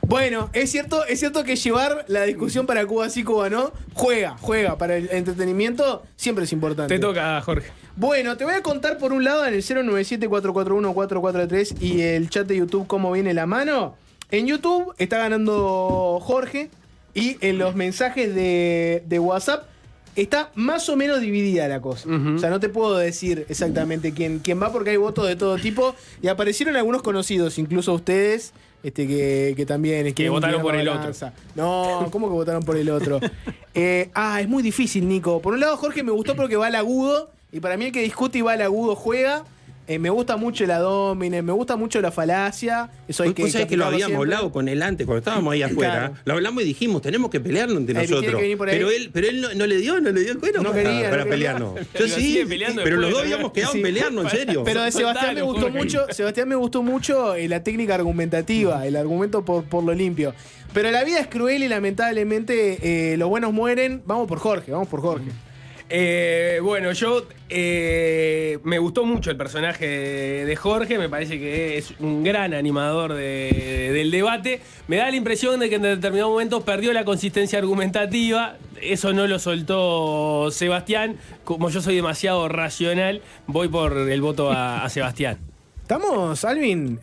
Bueno, es cierto que llevar la discusión para Cuba sí, Cuba no, juega. Para el entretenimiento siempre es importante. Te toca, Jorge. Bueno, te voy a contar por un lado en el 097-441-443 y el chat de YouTube cómo viene la mano. En YouTube está ganando Jorge y en los mensajes de WhatsApp está más o menos dividida la cosa. Ujú. O sea, no te puedo decir exactamente quién va porque hay votos de todo tipo y aparecieron algunos conocidos, incluso ustedes, que también... Que votaron por el balanza. No, ¿cómo que votaron por el otro? Es muy difícil, Nico. Por un lado, Jorge me gustó porque va al agudo y para mí el que discute y va al agudo juega. Me gusta mucho la domine, me gusta mucho la falacia. Eso hay que Vos sabés que lo aplicarlo habíamos siempre. hablado con él antes, cuando estábamos ahí afuera. Claro. Lo hablamos y dijimos, tenemos que pelearnos entre Tiene nosotros. que venir por ahí. Pero él no le dio el cuero No para, quería, para no quería. pelearnos. Yo Pero sí, sigue peleando pero los después, dos ¿no? habíamos quedado Sí. en pelearnos, en serio. Pero de Sebastián me gustó mucho. Sebastián me gustó mucho la técnica argumentativa, el argumento por lo limpio. Pero la vida es cruel y lamentablemente los buenos mueren. Vamos por Jorge. Bueno, yo me gustó mucho el personaje de Jorge, me parece que es un gran animador del debate. Me da la impresión de que en determinados momentos perdió la consistencia argumentativa. Eso no lo soltó Sebastián. Como yo soy demasiado racional, voy por el voto a Sebastián. ¿Estamos, Alvin?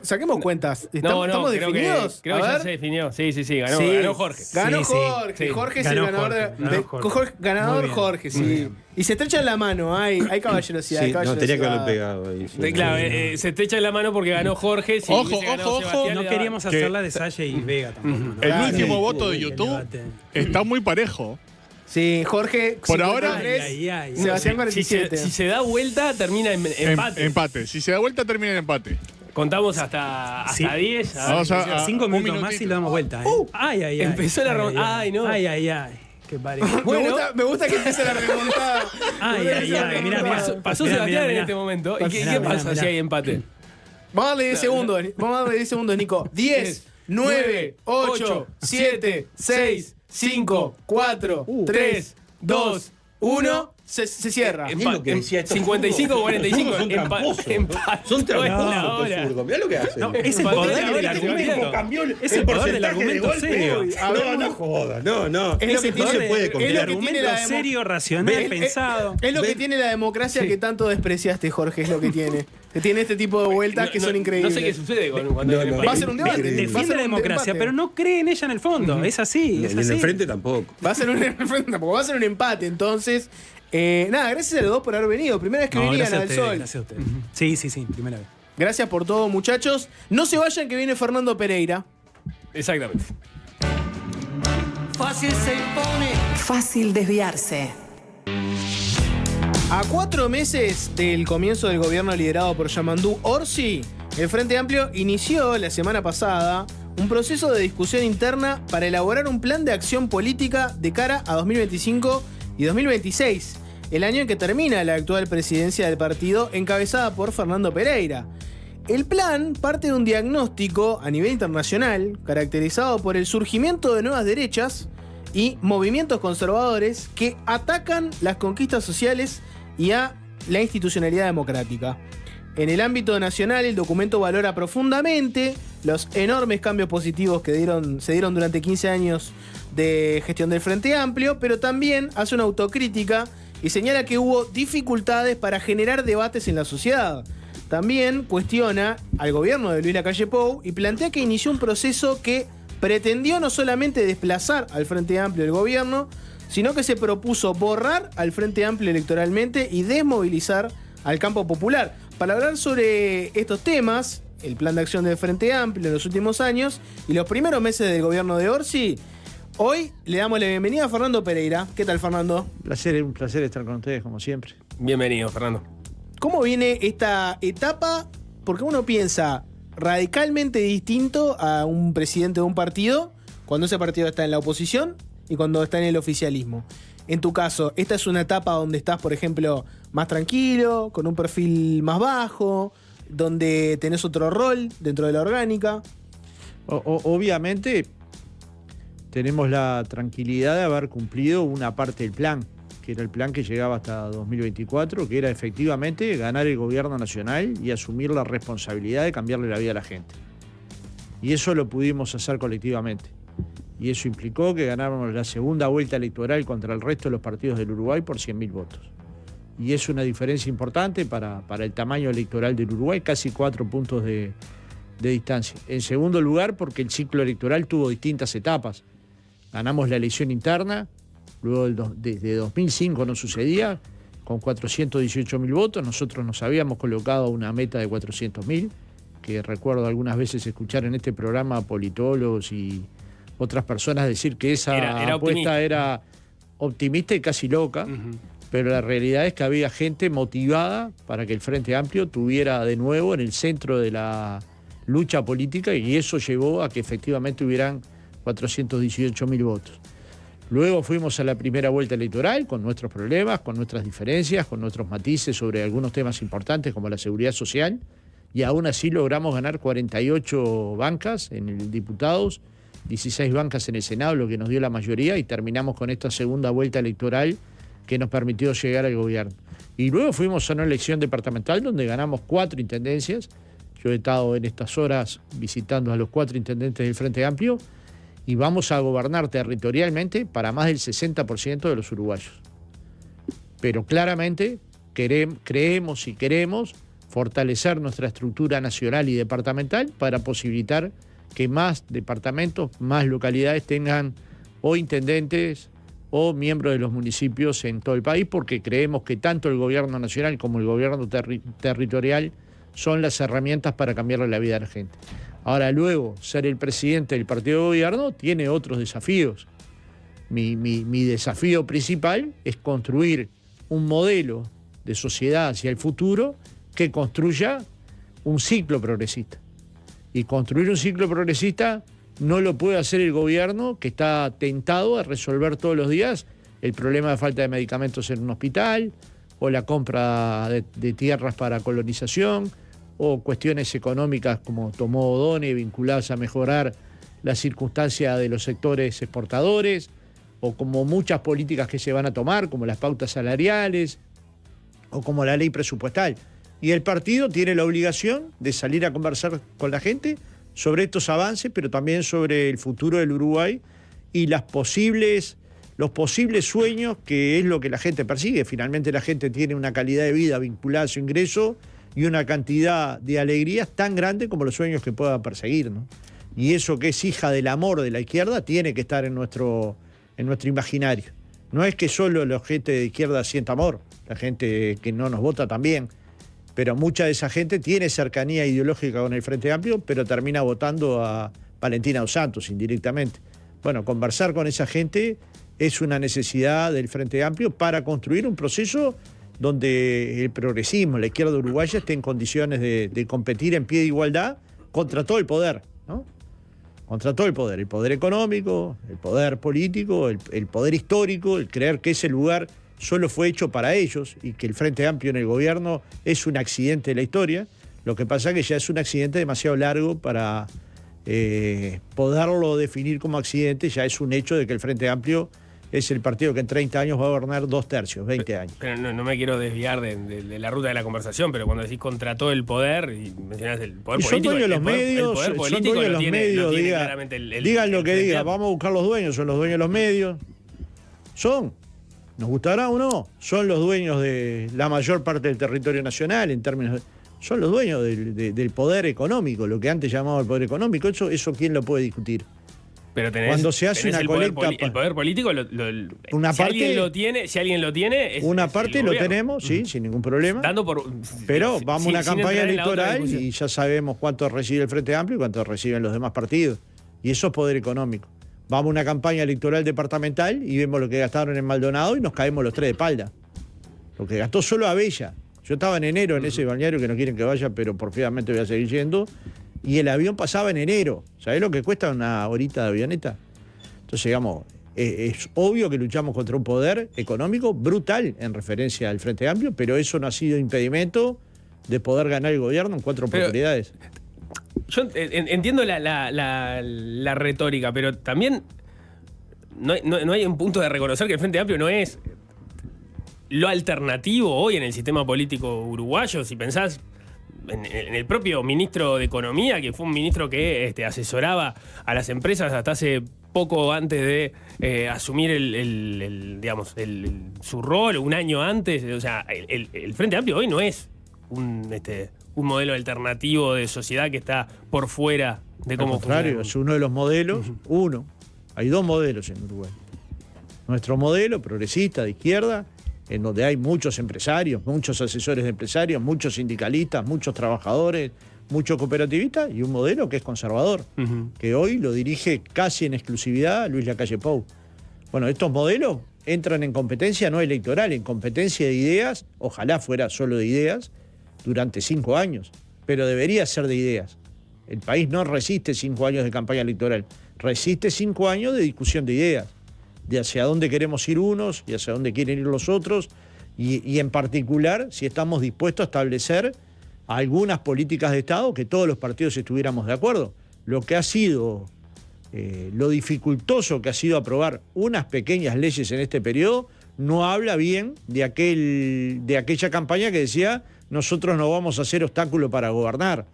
Saquemos cuentas. ¿Estamos creo definidos? Creo que ya se definió. Sí, ganó Jorge. Ganó Sí, Jorge. sí. Jorge es Ganó el ganador. Jorge. Ganador Muy bien. Jorge, sí. Muy bien. Y se estrechan la mano. Hay caballerosidad. Sí, hay no, caballerosidad. tenía que haberlo pegado ahí. sí. Claro, se te echa en la mano porque ganó Jorge. Si Ojo, hubiese ganado ojo, Sebastián, No le daba- queríamos hacerla de Salle y Vega tampoco. ¿no? El Claro. último voto de El YouTube debate. está muy parejo. Sí, Jorge. Por ahora- 53, Ay. Sebastián Si 47. se da vuelta, termina en empate. Empate. Si se da vuelta, termina en empate. Contamos hasta Sí. 10. Vamos a 5 un minutos más y lo damos vuelta. Ay. Empezó la ronda. Ay, no. Ay. Qué parejo. Bueno. me gusta que empiece la remontada. Ay. Mirá. Pasó Mirá, Sebastián mirá. en este momento. ¿Y qué Mirá, pasa mirá. si hay empate? Vamos a darle 10 segundos. Vamos a darle 10 segundos, Nico. 10, 9, 8, 7, 6, 5, 4, 3, 2, 1. Se cierra. Mirá lo que decía estos 55-45. Son tramposos. Empate. Son tramposos Buena estos hora. zurdos. Mirá lo que hacen. No, es el Empate. poder Ahora del que argumento. Cambió Es el poder del argumento serio. No joda. No. Es lo que No tiene- se puede es confiar. lo El que tiene argumento la demo- serio, racional, Es- pensado. Es lo que tiene la democracia que tanto despreciaste, Jorge. Es lo que tiene. Que tiene este tipo de vueltas que son increíbles. No sé qué sucede cuando No, hay no. empate. Va a ser un debate. Va a Defiende ser la un democracia, empate. pero no cree en ella en el fondo. Es así, es En el así. frente tampoco. Va a ser un tampoco va a ser un empate, entonces. Nada, gracias a los dos por haber venido. Primera vez que No, venían gracias a al ustedes, sol. gracias a ustedes. Sí, primera vez. Gracias por todo, muchachos. No se vayan que viene Fernando Pereira. Exactamente. Fácil se impone. Fácil desviarse. A 4 meses del comienzo del gobierno liderado por Yamandú Orsi, el Frente Amplio inició la semana pasada un proceso de discusión interna para elaborar un plan de acción política de cara a 2025 y 2026, el año en que termina la actual presidencia del partido encabezada por Fernando Pereira. El plan parte de un diagnóstico a nivel internacional caracterizado por el surgimiento de nuevas derechas y movimientos conservadores que atacan las conquistas sociales y a la institucionalidad democrática. En el ámbito nacional, el documento valora profundamente los enormes cambios positivos que se dieron durante 15 años de gestión del Frente Amplio, pero también hace una autocrítica y señala que hubo dificultades para generar debates en la sociedad. También cuestiona al gobierno de Luis Lacalle Pou y plantea que inició un proceso que pretendió no solamente desplazar al Frente Amplio del gobierno, sino que se propuso borrar al Frente Amplio electoralmente y desmovilizar al campo popular. Para hablar sobre estos temas, el plan de acción del Frente Amplio en los últimos años y los primeros meses del gobierno de Orsi, hoy le damos la bienvenida a Fernando Pereira. ¿Qué tal, Fernando? Un placer estar con ustedes, como siempre. Bienvenido, Fernando. ¿Cómo viene esta etapa? Porque uno piensa radicalmente distinto a un presidente de un partido cuando ese partido está en la oposición y cuando está en el oficialismo. En tu caso, ¿esta es una etapa donde estás, por ejemplo, más tranquilo, con un perfil más bajo, donde tenés otro rol dentro de la orgánica? Obviamente tenemos la tranquilidad de haber cumplido una parte del plan, que era el plan que llegaba hasta 2024, que era efectivamente ganar el gobierno nacional y asumir la responsabilidad de cambiarle la vida a la gente. Y eso lo pudimos hacer colectivamente. Y eso implicó que ganáramos la segunda vuelta electoral contra el resto de los partidos del Uruguay por 100.000 votos. Y es una diferencia importante para el tamaño electoral del Uruguay, casi 4 puntos de distancia. En segundo lugar, porque el ciclo electoral tuvo distintas etapas. Ganamos la elección interna, luego desde 2005 no sucedía, con 418.000 votos. Nosotros nos habíamos colocado una meta de 400.000, que recuerdo algunas veces escuchar en este programa a politólogos y otras personas decir que esa apuesta era optimista y casi loca, pero la realidad es que había gente motivada para que el Frente Amplio tuviera de nuevo en el centro de la lucha política, y eso llevó a que efectivamente hubieran 418.000 votos. Luego fuimos a la primera vuelta electoral con nuestros problemas, con nuestras diferencias, con nuestros matices sobre algunos temas importantes como la seguridad social, y aún así logramos ganar 48 bancas en el diputados, 16 bancas en el Senado, lo que nos dio la mayoría, y terminamos con esta segunda vuelta electoral que nos permitió llegar al gobierno. Y luego fuimos a una elección departamental donde ganamos 4 intendencias. Yo he estado en estas horas visitando a los 4 intendentes del Frente Amplio y vamos a gobernar territorialmente para más del 60% de los uruguayos. Pero claramente creemos y queremos fortalecer nuestra estructura nacional y departamental para posibilitar que más departamentos, más localidades tengan o intendentes o miembros de los municipios en todo el país, porque creemos que tanto el gobierno nacional como el gobierno territorial son las herramientas para cambiarle la vida a la gente. Ahora, luego, ser el presidente del partido de gobierno tiene otros desafíos. Mi desafío principal es construir un modelo de sociedad hacia el futuro que construya un ciclo progresista. Y construir un ciclo progresista no lo puede hacer el gobierno, que está tentado a resolver todos los días el problema de falta de medicamentos en un hospital, o la compra de tierras para colonización, o cuestiones económicas como tomó Odone vinculadas a mejorar la circunstancia de los sectores exportadores, o como muchas políticas que se van a tomar, como las pautas salariales, o como la ley presupuestal. Y el partido tiene la obligación de salir a conversar con la gente sobre estos avances, pero también sobre el futuro del Uruguay y los posibles sueños, que es lo que la gente persigue. Finalmente la gente tiene una calidad de vida vinculada a su ingreso y una cantidad de alegrías tan grande como los sueños que pueda perseguir, ¿no? Y eso, que es hija del amor de la izquierda, tiene que estar en nuestro imaginario. No es que solo la gente de izquierda sienta amor, la gente que no nos vota también, pero mucha de esa gente tiene cercanía ideológica con el Frente Amplio, pero termina votando a Valentina Dos Santos indirectamente. Bueno, conversar con esa gente es una necesidad del Frente Amplio para construir un proceso donde el progresismo, la izquierda uruguaya, esté en condiciones de competir en pie de igualdad contra todo el poder, ¿no? Contra todo el poder económico, el poder político, el poder histórico, el creer que ese lugar solo fue hecho para ellos y que el Frente Amplio en el gobierno es un accidente de la historia. Lo que pasa es que ya es un accidente demasiado largo para poderlo definir como accidente. Ya es un hecho de que el Frente Amplio es el partido que en 30 años va a gobernar 2 tercios, 20 años. Pero no me quiero desviar de la ruta de la conversación, pero cuando decís contra todo el poder, y mencionás el poder político... Son dueños de los medios, son dueños de los medios, digan lo que digan, vamos a buscar los dueños, son los dueños de los medios. Nos gustará o no, son los dueños de la mayor parte del territorio nacional en términos son los dueños del poder económico, lo que antes llamaba el poder económico. Eso ¿quién lo puede discutir? Pero cuando se hace una colecta, el poder político, una si parte, alguien lo tiene, una parte lo tenemos, sí, sin ningún problema. Pero vamos a una campaña electoral y ya sabemos cuánto recibe el Frente Amplio y cuánto reciben los demás partidos. Y eso es poder económico. Vamos a una campaña electoral departamental y vemos lo que gastaron en Maldonado y nos caemos los 3 de espalda. Lo que gastó solo Abella. Yo estaba en enero en ese balneario que no quieren que vaya, pero porfiadamente voy a seguir yendo. Y el avión pasaba en enero. ¿Sabés lo que cuesta una horita de avioneta? Entonces, digamos, es obvio que luchamos contra un poder económico brutal en referencia al Frente Amplio, pero eso no ha sido impedimento de poder ganar el gobierno en 4 oportunidades. Yo entiendo la retórica, pero también no hay un punto de reconocer que el Frente Amplio no es lo alternativo hoy en el sistema político uruguayo. Si pensás en el propio ministro de Economía, que fue un ministro que asesoraba a las empresas hasta hace poco antes de asumir su rol, un año antes. O sea, el Frente Amplio hoy no es un modelo alternativo de sociedad que está por fuera de cómo funciona. Al contrario, es uno de los modelos, Hay 2 modelos en Uruguay. Nuestro modelo progresista de izquierda, en donde hay muchos empresarios, muchos asesores de empresarios, muchos sindicalistas, muchos trabajadores, muchos cooperativistas, y un modelo que es conservador, que hoy lo dirige casi en exclusividad Luis Lacalle Pou. Bueno, estos modelos entran en competencia no electoral, en competencia de ideas, ojalá fuera solo de ideas, durante 5 años, pero debería ser de ideas. El país no resiste 5 años de campaña electoral, resiste 5 años de discusión de ideas, de hacia dónde queremos ir unos y hacia dónde quieren ir los otros, y en particular si estamos dispuestos a establecer algunas políticas de Estado que todos los partidos estuviéramos de acuerdo. Lo que ha sido, lo dificultoso que ha sido aprobar unas pequeñas leyes en este periodo, no habla bien de aquella campaña que decía: nosotros no vamos a hacer obstáculo para gobernar,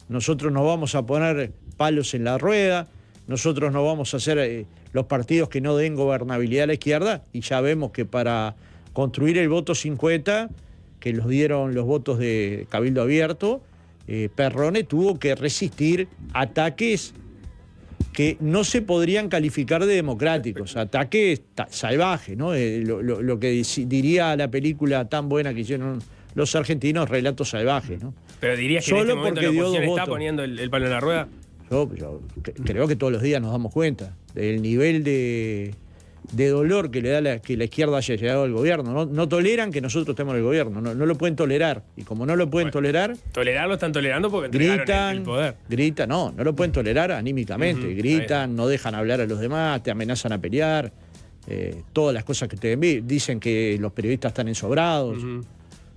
nosotros no vamos a poner palos en la rueda, nosotros no vamos a hacer los partidos que no den gobernabilidad a la izquierda. Y ya vemos que para construir el voto 50, que los dieron los votos de Cabildo Abierto, Perrone tuvo que resistir ataques que no se podrían calificar de democráticos, ataques salvajes, ¿no? Lo que diría la película tan buena que hicieron los argentinos, relatos salvajes, ¿no? Pero dirías que Solo en este momento porque la dio oposición dos está votos. poniendo el palo en la rueda. Yo creo que todos los días nos damos cuenta del nivel de dolor que le da que la izquierda haya llegado al gobierno. No toleran que nosotros estemos en el gobierno, no lo pueden tolerar. Y como no lo pueden tolerar, Tolerarlo están tolerando porque entregaron el poder. gritan, no lo pueden tolerar anímicamente. Gritan, no dejan hablar a los demás, te amenazan a pelear. Todas las cosas que te dicen que los periodistas están ensobrados.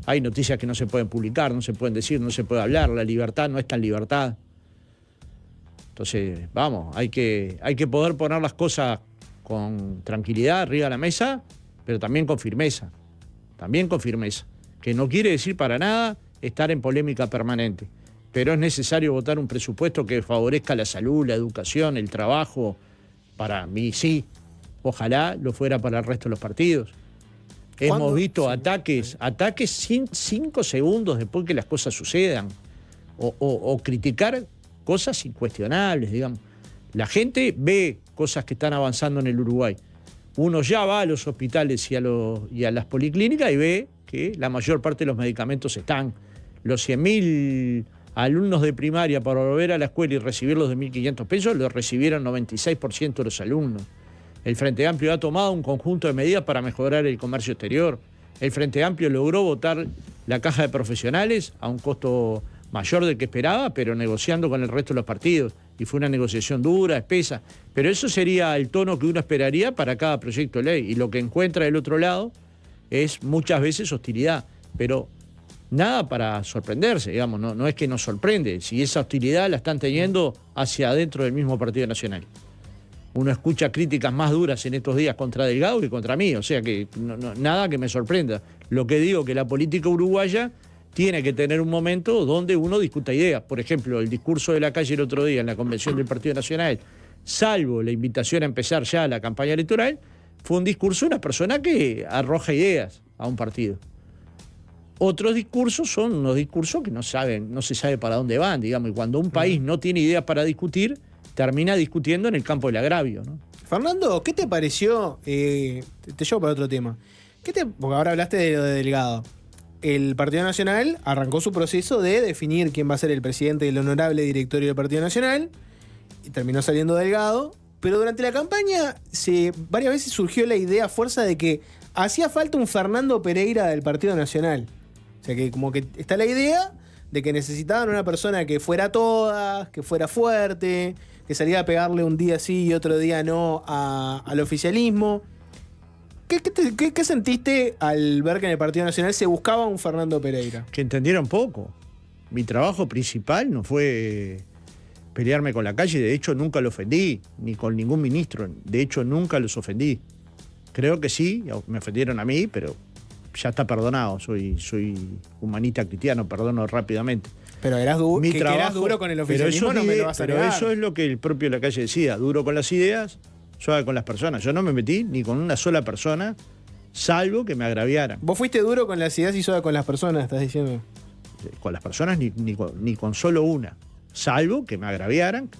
Hay noticias que no se pueden publicar, no se pueden decir, no se puede hablar. La libertad no está en libertad. Entonces, vamos, hay que poder poner las cosas con tranquilidad arriba de la mesa, pero también con firmeza. También con firmeza. Que no quiere decir para nada estar en polémica permanente. Pero es necesario votar un presupuesto que favorezca la salud, la educación, el trabajo. Para mí sí. Ojalá lo fuera para el resto de los partidos. Hemos visto ataques 5 segundos después que las cosas sucedan. O criticar cosas incuestionables, digamos. La gente ve cosas que están avanzando en el Uruguay. Uno ya va a los hospitales y a las policlínicas y ve que la mayor parte de los medicamentos están. Los 100.000 alumnos de primaria para volver a la escuela y recibir los de 1.500 pesos, los recibieron 96% de los alumnos. El Frente Amplio ha tomado un conjunto de medidas para mejorar el comercio exterior. El Frente Amplio logró votar la caja de profesionales a un costo mayor del que esperaba, pero negociando con el resto de los partidos. Y fue una negociación dura, espesa. Pero eso sería el tono que uno esperaría para cada proyecto de ley. Y lo que encuentra del otro lado es muchas veces hostilidad. Pero nada para sorprenderse, digamos. No es que nos sorprende. Si esa hostilidad la están teniendo hacia adentro del mismo Partido Nacional. Uno escucha críticas más duras en estos días contra Delgado que contra mí. O sea que nada que me sorprenda. Lo que digo que la política uruguaya tiene que tener un momento donde uno discuta ideas. Por ejemplo, el discurso de la calle el otro día en la convención del Partido Nacional, salvo la invitación a empezar ya la campaña electoral, fue un discurso de una persona que arroja ideas a un partido. Otros discursos son unos discursos que no se sabe para dónde van, digamos, y cuando un país no tiene ideas para discutir, termina discutiendo en el campo del agravio, ¿no? Fernando, ¿qué te pareció? Te llevo para otro tema. Porque ahora hablaste de lo de Delgado. El Partido Nacional arrancó su proceso de definir quién va a ser el presidente del honorable directorio del Partido Nacional y terminó saliendo Delgado, pero durante la campaña varias veces surgió la idea a fuerza de que hacía falta un Fernando Pereira del Partido Nacional. O sea que como que está la idea de que necesitaban una persona que fuera todas, que fuera fuerte, que saliera a pegarle un día sí y otro día no al oficialismo. ¿Qué sentiste al ver que en el Partido Nacional se buscaba un Fernando Pereira? Que entendieron poco. Mi trabajo principal no fue pelearme con la calle, de hecho nunca lo ofendí, ni con ningún ministro, de hecho nunca los ofendí. Creo que sí, me ofendieron a mí, pero ya está perdonado, soy humanista cristiano, perdono rápidamente. Pero eras duro con el oficialismo, no me lo vas a negar. Pero eso es lo que el propio La Calle decía, duro con las ideas, suave con las personas. Yo no me metí ni con una sola persona, salvo que me agraviaran. ¿Vos fuiste duro con las ideas y suave con las personas, estás diciendo? Con las personas ni con solo una, salvo que me agraviaran.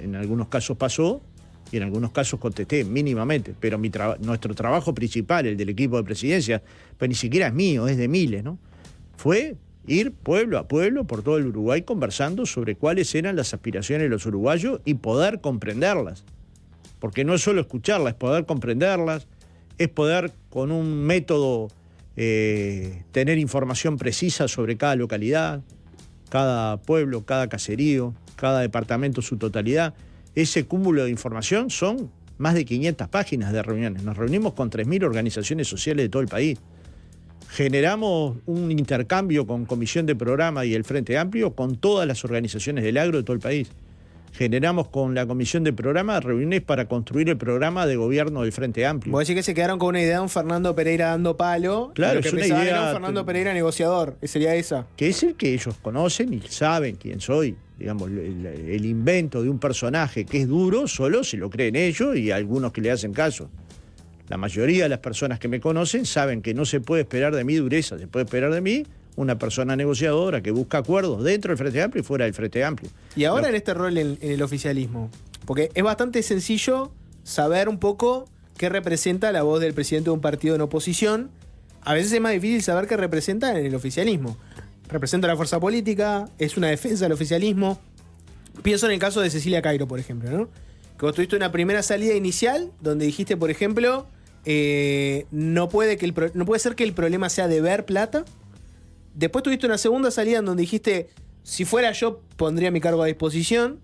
En algunos casos pasó y en algunos casos contesté mínimamente. Pero nuestro trabajo principal, el del equipo de presidencia, pues ni siquiera es mío, es de miles, ¿no? Fue ir pueblo a pueblo por todo el Uruguay conversando sobre cuáles eran las aspiraciones de los uruguayos y poder comprenderlas. Porque no es solo escucharlas, es poder comprenderlas, es poder con un método tener información precisa sobre cada localidad, cada pueblo, cada caserío, cada departamento, su totalidad. Ese cúmulo de información son más de 500 páginas de reuniones. Nos reunimos con 3.000 organizaciones sociales de todo el país. Generamos un intercambio con Comisión de Programa y el Frente Amplio con todas las organizaciones del agro de todo el país. generamos con la comisión de programa reuniones para construir el programa de gobierno del Frente Amplio. Vos decís que se quedaron con una idea de un Fernando Pereira dando palo. Claro, lo que es una pensaban idea- era un Fernando Pereira negociador. ¿Sería esa? Que es el que ellos conocen y saben quién soy. Digamos, el invento de un personaje que es duro, solo se lo creen ellos y algunos que le hacen caso. La mayoría de las personas que me conocen saben que no se puede esperar de mí dureza, se puede esperar de mí una persona negociadora que busca acuerdos dentro del Frente Amplio y fuera del Frente Amplio. Y ahora en este rol en el oficialismo, porque es bastante sencillo saber un poco qué representa la voz del presidente de un partido en oposición. A veces es más difícil saber qué representa en el oficialismo. Representa la fuerza política, es una defensa del oficialismo. Pienso en el caso de Cecilia Cairo, por ejemplo, ¿no? Que vos tuviste una primera salida inicial donde dijiste, por ejemplo, no puede ser que el problema sea deber plata. Después tuviste una segunda salida en donde dijiste, si fuera yo, pondría mi cargo a disposición.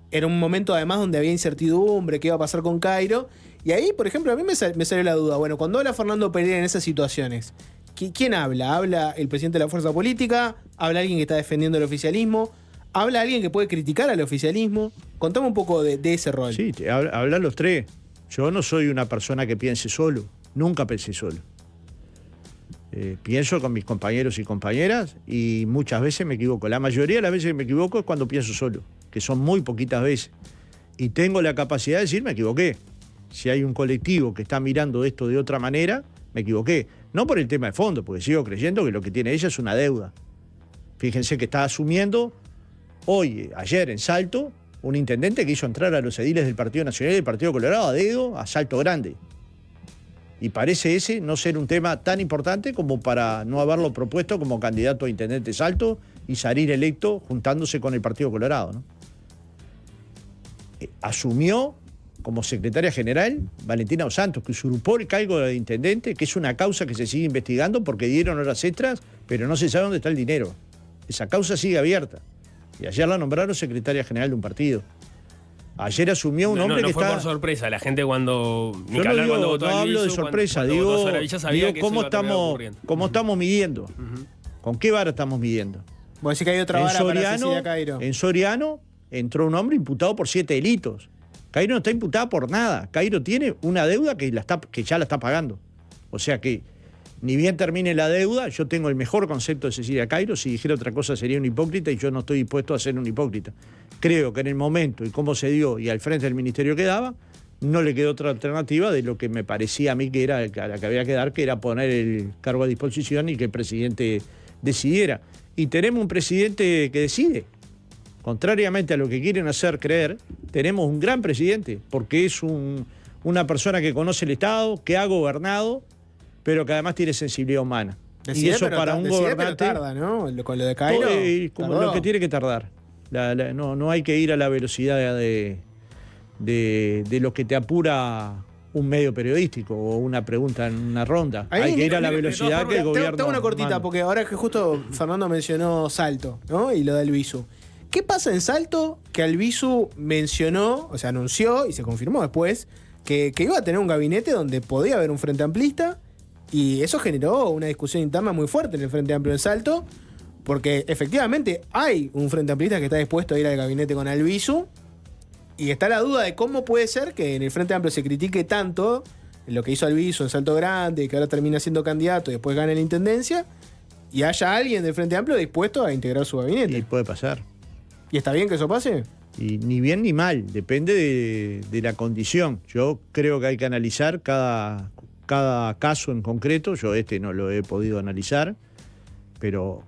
Era un momento además donde había incertidumbre, qué iba a pasar con Cairo. Y ahí, por ejemplo, a mí me salió la duda. Bueno, cuando habla Fernando Pereira en esas situaciones, ¿quién habla? ¿Habla el presidente de la fuerza política? ¿Habla alguien que está defendiendo el oficialismo? ¿Habla alguien que puede criticar al oficialismo? Contame un poco de ese rol. Sí, hablan los tres. Yo no soy una persona que piense solo. Nunca pensé solo. Pienso con mis compañeros y compañeras y muchas veces me equivoco. La mayoría de las veces que me equivoco es cuando pienso solo, que son muy poquitas veces. Y tengo la capacidad de decir, me equivoqué. Si hay un colectivo que está mirando esto de otra manera, me equivoqué. No por el tema de fondo, porque sigo creyendo que lo que tiene ella es una deuda. Fíjense que está asumiendo ayer en Salto, un intendente que hizo entrar a los ediles del Partido Nacional y del Partido Colorado a dedo a Salto Grande. Y parece ese no ser un tema tan importante como para no haberlo propuesto como candidato a intendente de Salto y salir electo juntándose con el Partido Colorado, ¿no? Asumió como secretaria general Valentina Dos Santos, que usurpó el cargo de intendente, que es una causa que se sigue investigando porque dieron horas extras, pero no se sabe dónde está el dinero. Esa causa sigue abierta. Y ayer la nombraron secretaria general de un partido. Ayer asumió un hombre no que fue está... por sorpresa. La gente cuando... Yo no, votó no a hablo de Albizu, sorpresa, cuando digo, votó a Saravilla sabía que eso cómo iba a terminar ocurriendo. estamos midiendo. ¿Con qué vara estamos midiendo? Vos decís que hay otra vara para Cecilia Cairo. En Soriano entró un hombre imputado por 7 delitos. Cairo no está imputada por nada. Cairo tiene una deuda que ya la está pagando. O sea que, ni bien termine la deuda, yo tengo el mejor concepto de Cecilia Cairo. Si dijera otra cosa sería un hipócrita y yo no estoy dispuesto a ser un hipócrita. Creo que en el momento y cómo se dio y al frente del ministerio que daba, no le quedó otra alternativa de lo que me parecía a mí que era a la que había que dar, que era poner el cargo a disposición y que el presidente decidiera. Y tenemos un presidente que decide. Contrariamente a lo que quieren hacer creer, tenemos un gran presidente, porque es una persona que conoce el Estado, que ha gobernado, pero que además tiene sensibilidad humana. Decide, y eso para un gobernante... Pero tarda, ¿no? Con lo de Cairo. Como lo que tiene que tardar. No hay que ir a la velocidad de lo que te apura un medio periodístico o una pregunta en una ronda. Hay que ir a la velocidad que el gobierno... Tengo una cortita, manda. porque ahora que justo Fernando mencionó Salto, ¿no? Y lo de Albizu. ¿Qué pasa en Salto que Albizu mencionó, o sea, anunció y se confirmó después, que iba a tener un gabinete donde podía haber un Frente Amplista? Y eso generó una discusión interna muy fuerte en el Frente Amplio de Salto, porque efectivamente hay un Frente Amplista que está dispuesto a ir al gabinete con Albizu, y está la duda de cómo puede ser que en el Frente Amplio se critique tanto lo que hizo Albizu en Salto Grande, que ahora termina siendo candidato y después gana la intendencia, y haya alguien del Frente Amplio dispuesto a integrar su gabinete. Y puede pasar. ¿Y está bien que eso pase? Y ni bien ni mal, depende de la condición. Yo creo que hay que analizar cada caso en concreto. Yo no lo he podido analizar, pero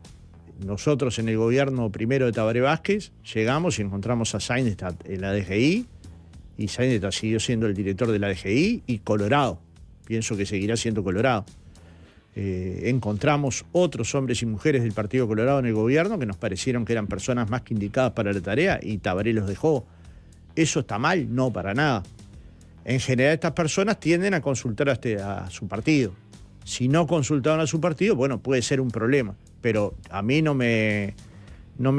nosotros en el gobierno primero de Tabaré Vázquez llegamos y encontramos a Seidenstadt en la DGI, y Seidenstadt siguió siendo el director de la DGI y Colorado. Pienso que seguirá siendo Colorado. Encontramos otros hombres y mujeres del Partido Colorado en el gobierno que nos parecieron que eran personas más que indicadas para la tarea y Tabaré los dejó. ¿Eso está mal? No, para nada. En general estas personas tienden a consultar a su partido. Si no consultaron a su partido, bueno, puede ser un problema. Pero a mí no me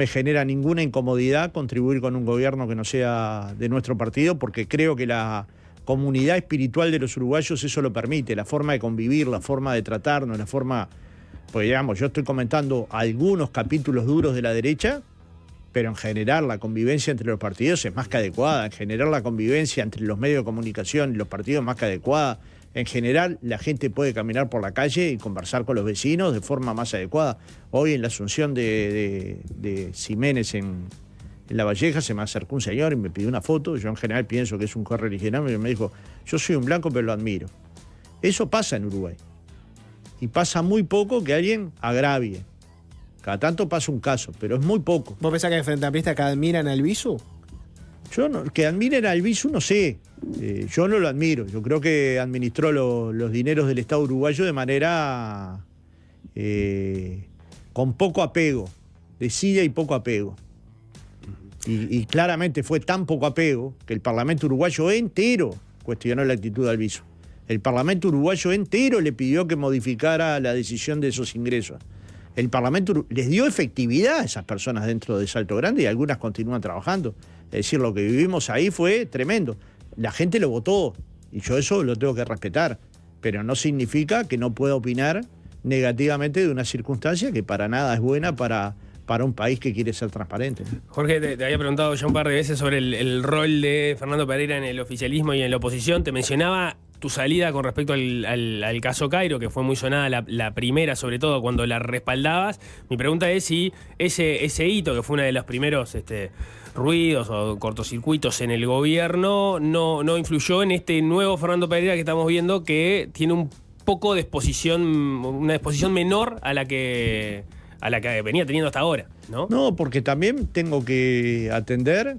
genera ninguna incomodidad contribuir con un gobierno que no sea de nuestro partido, porque creo que la comunidad espiritual de los uruguayos eso lo permite, la forma de convivir, la forma de tratarnos, la forma... Pues digamos, yo estoy comentando algunos capítulos duros de la derecha, pero en general la convivencia entre los partidos es más que adecuada, en general la convivencia entre los medios de comunicación y los partidos es más que adecuada, en general la gente puede caminar por la calle y conversar con los vecinos de forma más adecuada. Hoy en la asunción de Ximénez en La Valleja se me acercó un señor y me pidió una foto. Yo en general pienso que es un correligionario y me dijo, yo soy un blanco pero lo admiro. Eso pasa en Uruguay. Y pasa muy poco que alguien agravie. Cada tanto pasa un caso, pero es muy poco. ¿Vos pensás que el Frente Amplista que admiran al Visu? Yo no, que admiren al Visu no sé. Yo no lo admiro. Yo creo que administró los dineros del Estado uruguayo de manera con poco apego. Desidia y poco apego. Y claramente fue tan poco apego que el Parlamento uruguayo entero cuestionó la actitud de Albizu. El Parlamento uruguayo entero le pidió que modificara la decisión de esos ingresos. El Parlamento les dio efectividad a esas personas dentro de Salto Grande y algunas continúan trabajando. Es decir, lo que vivimos ahí fue tremendo. La gente lo votó y yo eso lo tengo que respetar, pero no significa que no pueda opinar negativamente de una circunstancia que para nada es buena para un país que quiere ser transparente. Jorge, te había preguntado ya un par de veces sobre el rol de Fernando Pereira en el oficialismo y en la oposición. Te mencionaba tu salida con respecto al caso Cairo, que fue muy sonada la primera, sobre todo cuando la respaldabas. Mi pregunta es si ese hito, que fue uno de los primeros ruidos o cortocircuitos en el gobierno, no influyó en este nuevo Fernando Pereira que estamos viendo, que tiene un poco de una exposición menor a la que venía teniendo hasta ahora, ¿no? No, porque también tengo que atender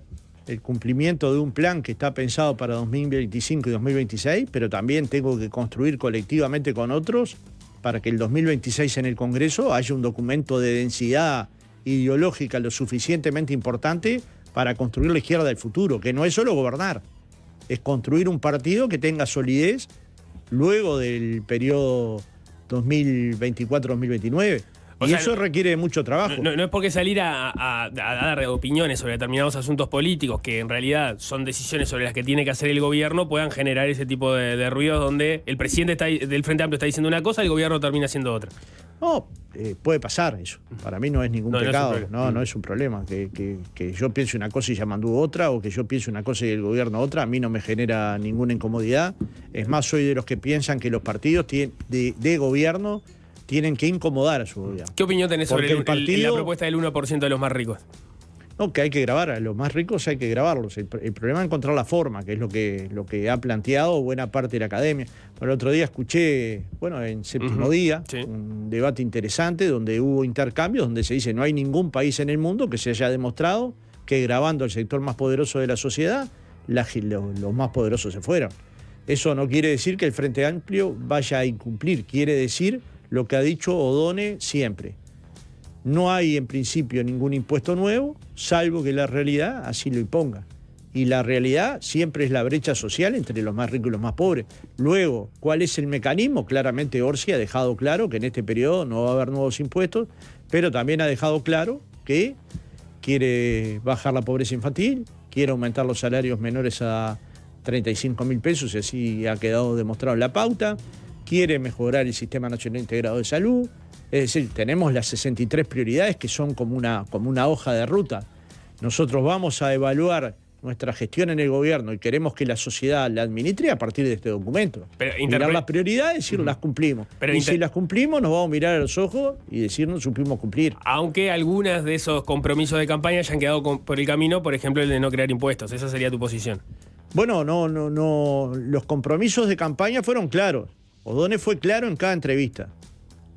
el cumplimiento de un plan que está pensado para 2025 y 2026, pero también tengo que construir colectivamente con otros para que el 2026 en el Congreso haya un documento de densidad ideológica lo suficientemente importante para construir la izquierda del futuro, que no es solo gobernar, es construir un partido que tenga solidez luego del periodo 2024-2029. Y eso requiere mucho trabajo. No es porque salir a dar opiniones sobre determinados asuntos políticos, que en realidad son decisiones sobre las que tiene que hacer el gobierno, puedan generar ese tipo de ruidos donde el presidente del Frente Amplio está diciendo una cosa y el gobierno termina haciendo otra. No, puede pasar eso. Para mí no es ningún pecado. No es un problema. Que yo piense una cosa y Yamandú otra, o que yo piense una cosa y el gobierno otra, a mí no me genera ninguna incomodidad. Es más, soy de los que piensan que los partidos de gobierno tienen que incomodar a su gobierno. ¿Qué opinión tenés sobre la propuesta del 1% de los más ricos? No, que hay que grabar. A los más ricos hay que grabarlos. El problema es encontrar la forma, que es lo que ha planteado buena parte de la academia. Pero el otro día escuché, en Séptimo Día, un debate interesante donde hubo intercambios, donde se dice no hay ningún país en el mundo que se haya demostrado que grabando al sector más poderoso de la sociedad, los más poderosos se fueron. Eso no quiere decir que el Frente Amplio vaya a incumplir, quiere decir lo que ha dicho O'Donnell siempre. No hay en principio ningún impuesto nuevo, salvo que la realidad así lo imponga. Y la realidad siempre es la brecha social entre los más ricos y los más pobres. Luego, ¿cuál es el mecanismo? Claramente Orsi ha dejado claro que en este periodo no va a haber nuevos impuestos, pero también ha dejado claro que quiere bajar la pobreza infantil, quiere aumentar los salarios menores a 35.000 pesos, y así ha quedado demostrado en la pauta. Quiere mejorar el Sistema Nacional Integrado de Salud. Es decir, tenemos las 63 prioridades que son como una hoja de ruta. Nosotros vamos a evaluar nuestra gestión en el gobierno y queremos que la sociedad la administre a partir de este documento. Mirar las prioridades y decir, las cumplimos. Y si las cumplimos, nos vamos a mirar a los ojos y decir, no supimos cumplir. Aunque algunas de esos compromisos de campaña hayan quedado por el camino, por ejemplo, el de no crear impuestos. Esa sería tu posición. Bueno, no. Los compromisos de campaña fueron claros. O'Donnell fue claro en cada entrevista.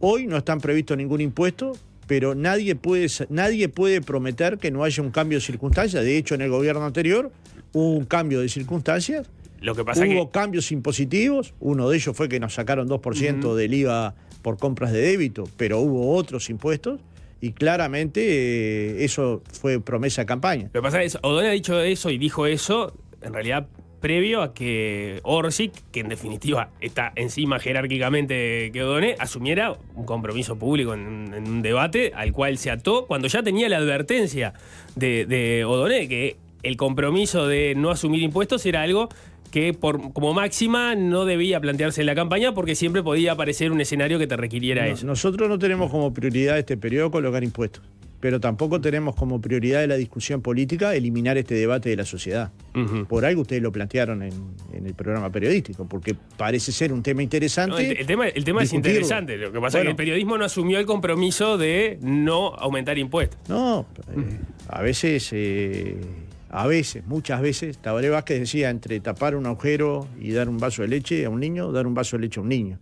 Hoy no están previstos ningún impuesto, pero nadie puede prometer que no haya un cambio de circunstancias. De hecho, en el gobierno anterior hubo un cambio de circunstancias. Lo que pasa hubo cambios impositivos. Uno de ellos fue que nos sacaron 2% del IVA por compras de débito, pero hubo otros impuestos. Y claramente eso fue promesa de campaña. Lo que pasa es que O'Donnell ha dicho eso y dijo eso, en realidad, previo a que Orsi, que en definitiva está encima jerárquicamente que O'Donnell, asumiera un compromiso público en un debate al cual se ató cuando ya tenía la advertencia de O'Donnell, que el compromiso de no asumir impuestos era algo que como máxima no debía plantearse en la campaña porque siempre podía aparecer un escenario que te requiriera eso. Nosotros no tenemos como prioridad este periodo colocar impuestos. pero tampoco tenemos como prioridad de la discusión política eliminar este debate de la sociedad. Por algo ustedes lo plantearon en el programa periodístico, porque parece ser un tema interesante. No, el tema es discutirlo. interesante. Lo que pasa es que el periodismo no asumió el compromiso de no aumentar impuestos. No, muchas veces, Tabaré Vázquez decía, entre tapar un agujero y dar un vaso de leche a un niño, dar un vaso de leche a un niño.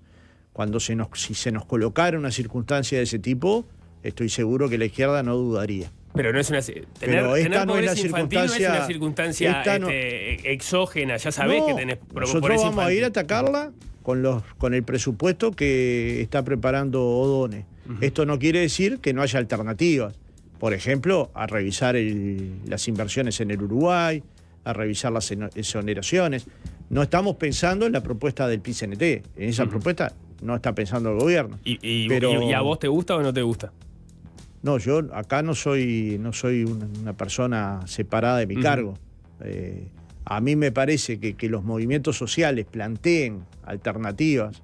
Si se nos colocara una circunstancia de ese tipo, estoy seguro que la izquierda no dudaría. Pero no es una. Tener pobreza infantil no es una circunstancia exógena, ya sabés que tenés nosotros pobreza vamos infantil. a ir a atacarla con el presupuesto que está preparando O'Donnell. Esto no quiere decir que no haya alternativas. Por ejemplo, a revisar las inversiones en el Uruguay, a revisar las exoneraciones. No estamos pensando en la propuesta del PIT-CNT. En esa propuesta no está pensando el gobierno. ¿Y a vos te gusta o no te gusta? No, yo acá no soy una persona separada de mi cargo. A mí me parece que los movimientos sociales planteen alternativas,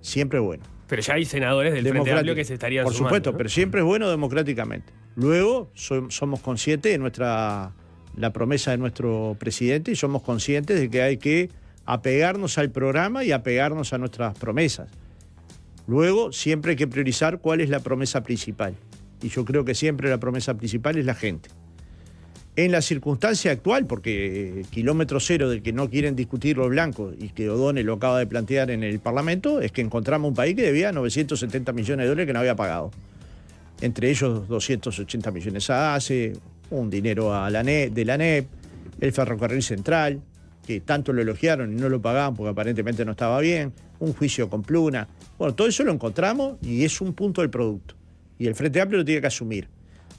siempre es bueno. Pero ya hay senadores del Frente Amplio que se estarían Por sumando, supuesto, ¿no? pero siempre es bueno democráticamente. Luego somos conscientes de la promesa de nuestro presidente y somos conscientes de que hay que apegarnos al programa y apegarnos a nuestras promesas. Luego siempre hay que priorizar cuál es la promesa principal. Y yo creo que siempre la promesa principal es la gente. En la circunstancia actual, porque kilómetro cero del que no quieren discutir los blancos y que O'Donnell lo acaba de plantear en el Parlamento, es que encontramos un país que debía 970 millones de dólares que no había pagado. Entre ellos 280 millones a ACE, un dinero de la ANEP, el ferrocarril central, que tanto lo elogiaron y no lo pagaban porque aparentemente no estaba bien, un juicio con Pluna. Bueno, todo eso lo encontramos y es un punto del producto. Y el Frente Amplio lo tiene que asumir.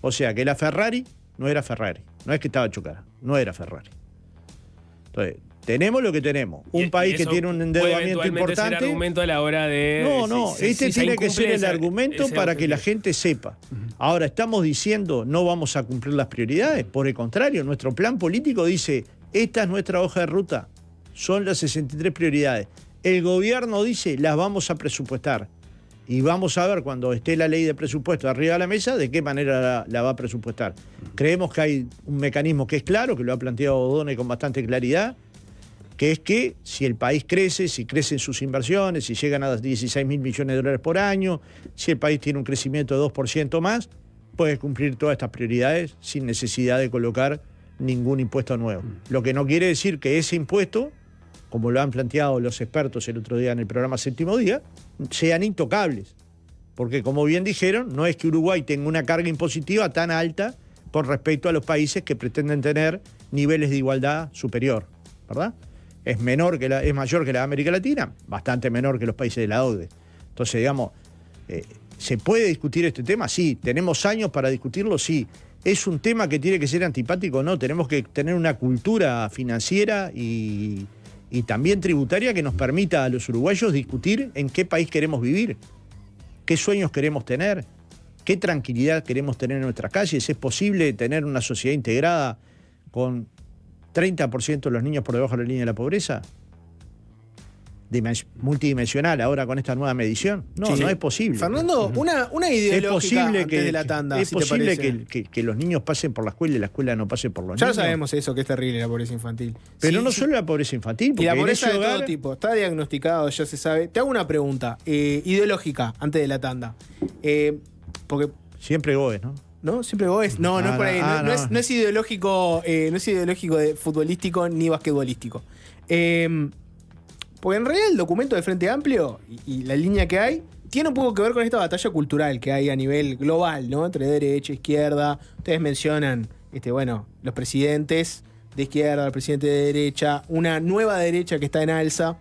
O sea que la Ferrari no era Ferrari. No es que estaba chocada, no era Ferrari. Entonces, tenemos lo que tenemos. Un país que tiene un endeudamiento importante. Ser argumento a la hora de. Tiene que ser el argumento para que la gente sepa. Ahora, estamos diciendo no vamos a cumplir las prioridades. Por el contrario, nuestro plan político dice: esta es nuestra hoja de ruta. Son las 63 prioridades. El gobierno dice: las vamos a presupuestar. Y vamos a ver cuando esté la ley de presupuesto arriba de la mesa de qué manera la va a presupuestar. Creemos que hay un mecanismo que es claro, que lo ha planteado O'Donnell con bastante claridad, que es que si el país crece, si crecen sus inversiones, si llegan a 16.000 millones de dólares por año, si el país tiene un crecimiento de 2% más, puede cumplir todas estas prioridades sin necesidad de colocar ningún impuesto nuevo. Lo que no quiere decir que ese impuesto, como lo han planteado los expertos el otro día en el programa Séptimo Día, sean intocables. Porque, como bien dijeron, no es que Uruguay tenga una carga impositiva tan alta con respecto a los países que pretenden tener niveles de igualdad superior, ¿verdad? Es mayor que la de América Latina, bastante menor que los países de la OCDE. Entonces, digamos, ¿se puede discutir este tema? Sí. ¿Tenemos años para discutirlo? Sí. ¿Es un tema que tiene que ser antipático? No. Tenemos que tener una cultura financiera y también tributaria que nos permita a los uruguayos discutir en qué país queremos vivir, qué sueños queremos tener, qué tranquilidad queremos tener en nuestras calles. ¿Es posible tener una sociedad integrada con 30% de los niños por debajo de la línea de la pobreza? Multidimensional ahora con esta nueva medición. No, no es posible. Fernando, una ideológica antes de la tanda. Es posible que los niños pasen por la escuela y la escuela no pase por los ya niños. Ya sabemos eso, que es terrible la pobreza infantil. Pero no solo la pobreza infantil. Porque y la pobreza de todo tipo. Está diagnosticado, ya se sabe. Te hago una pregunta ideológica antes de la tanda. Porque siempre Goes, ¿no? ¿No? Siempre Goes. No es por ahí. No es ideológico, no es ideológico futbolístico ni basquetbolístico. Porque en realidad el documento del Frente Amplio y la línea que hay tiene un poco que ver con esta batalla cultural que hay a nivel global, ¿no? Entre derecha e izquierda. Ustedes mencionan, los presidentes de izquierda, el presidente de derecha, una nueva derecha que está en alza.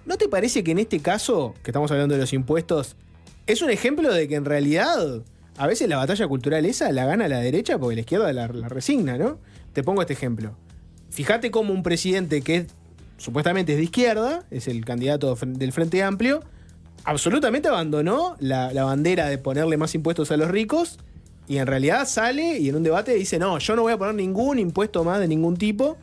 ¿No te parece que en este caso, que estamos hablando de los impuestos, es un ejemplo de que en realidad a veces la batalla cultural esa la gana la derecha porque la izquierda la resigna, ¿no? Te pongo este ejemplo. Fíjate cómo un presidente que supuestamente es de izquierda, es el candidato del Frente Amplio, absolutamente abandonó la bandera de ponerle más impuestos a los ricos y en realidad sale y en un debate dice: no, yo no voy a poner ningún impuesto más de ningún tipo,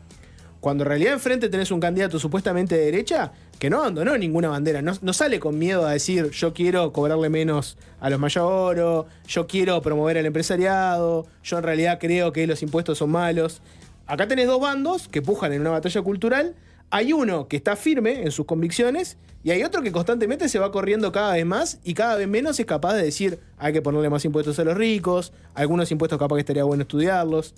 cuando en realidad enfrente tenés un candidato supuestamente de derecha que no abandonó ninguna bandera, no sale con miedo a decir yo quiero cobrarle menos a los mayaboros, yo quiero promover al empresariado, yo en realidad creo que los impuestos son malos. Acá tenés dos bandos que pujan en una batalla cultural. Hay uno que está firme en sus convicciones y hay otro que constantemente se va corriendo cada vez más y cada vez menos es capaz de decir hay que ponerle más impuestos a los ricos, algunos impuestos capaz que estaría bueno estudiarlos.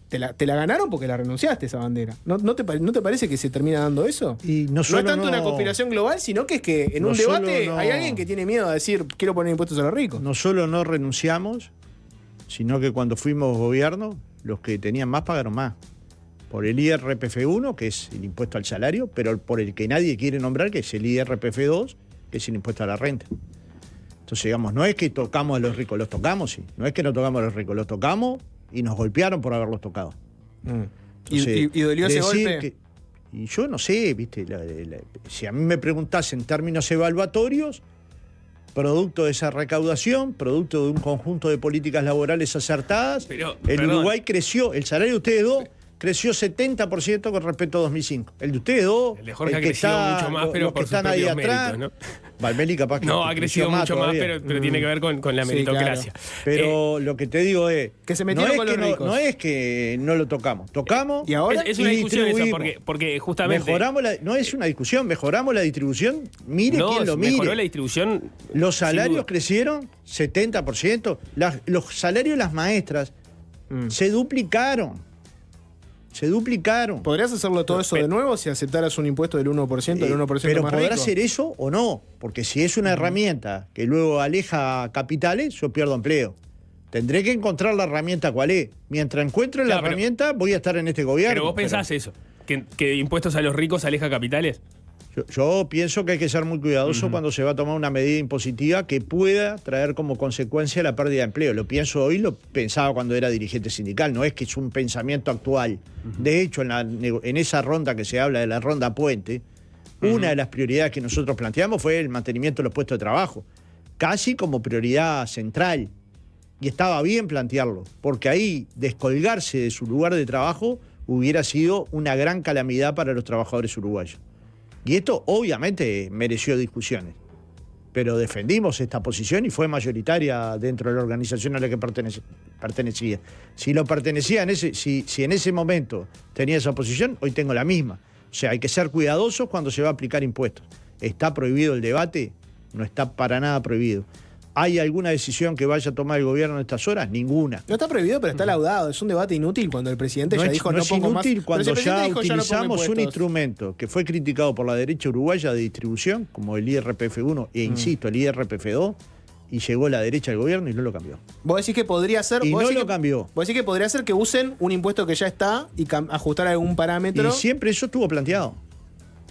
Te la ganaron porque la renunciaste esa bandera. ¿No te parece que se termina dando eso? Y no es tanto una conspiración global, sino que es que en un debate hay alguien que tiene miedo a decir quiero poner impuestos a los ricos. No solo no renunciamos, sino que cuando fuimos gobierno, los que tenían más pagaron más. Por el IRPF1, que es el impuesto al salario, pero por el que nadie quiere nombrar, que es el IRPF2, que es el impuesto a la renta. Entonces, digamos, no es que tocamos a los ricos, los tocamos, sí. No es que no tocamos a los ricos, los tocamos y nos golpearon por haberlos tocado. Entonces, ¿Y dolió ese golpe? Y yo no sé, ¿viste? Si a mí me preguntás en términos evaluatorios, producto de esa recaudación, producto de un conjunto de políticas laborales acertadas, Uruguay creció, el salario de ustedes dos creció 70% con respecto a 2005. El de ustedes dos, el de Jorge ha crecido mucho más, pero los por que están ahí atrás, méritos, ¿no? Valmeli capaz que no, ha crecido mucho más, pero tiene que ver con la meritocracia. Claro. Pero lo que te digo es que se metieron con los ricos. No es que no lo tocamos y ahora es una discusión eso, porque justamente mejoramos no es una discusión, mejoramos la distribución. Mire quién lo mire. Mejoró la distribución. Los salarios crecieron 70%. Los salarios de las maestras se duplicaron. ¿Podrías hacerlo todo eso de nuevo si aceptaras un impuesto del 1%, del 1% pero más ¿podrá rico? hacer eso o no? Porque si es una herramienta que luego aleja capitales, yo pierdo empleo. Tendré que encontrar la herramienta cuál es. Mientras encuentre la herramienta, voy a estar en este gobierno. Pero vos pensás eso, que impuestos a los ricos aleja capitales. Yo pienso que hay que ser muy cuidadoso cuando se va a tomar una medida impositiva que pueda traer como consecuencia la pérdida de empleo. Lo pienso hoy, lo pensaba cuando era dirigente sindical, no es que es un pensamiento actual. De hecho, en esa ronda que se habla de la ronda puente, una de las prioridades que nosotros planteamos fue el mantenimiento de los puestos de trabajo, casi como prioridad central. Y estaba bien plantearlo, porque ahí descolgarse de su lugar de trabajo hubiera sido una gran calamidad para los trabajadores uruguayos. Y esto obviamente mereció discusiones, pero defendimos esta posición y fue mayoritaria dentro de la organización a la que pertenecía. Si lo pertenecía, si en ese momento tenía esa posición, hoy tengo la misma. O sea, hay que ser cuidadosos cuando se va a aplicar impuestos. ¿Está prohibido el debate? No está para nada prohibido. ¿Hay alguna decisión que vaya a tomar el gobierno en estas horas? Ninguna. No está prohibido, pero está laudado. Es un debate inútil cuando el presidente ya dijo no pongo más. Es inútil cuando ya utilizamos un instrumento que fue criticado por la derecha uruguaya de distribución, como el IRPF1 e insisto, el IRPF2, y llegó la derecha al gobierno y no lo cambió. Vos decís que podría ser... Y no lo cambió. Vos decís que podría ser que usen un impuesto que ya está y ajustar algún parámetro. Y siempre eso estuvo planteado.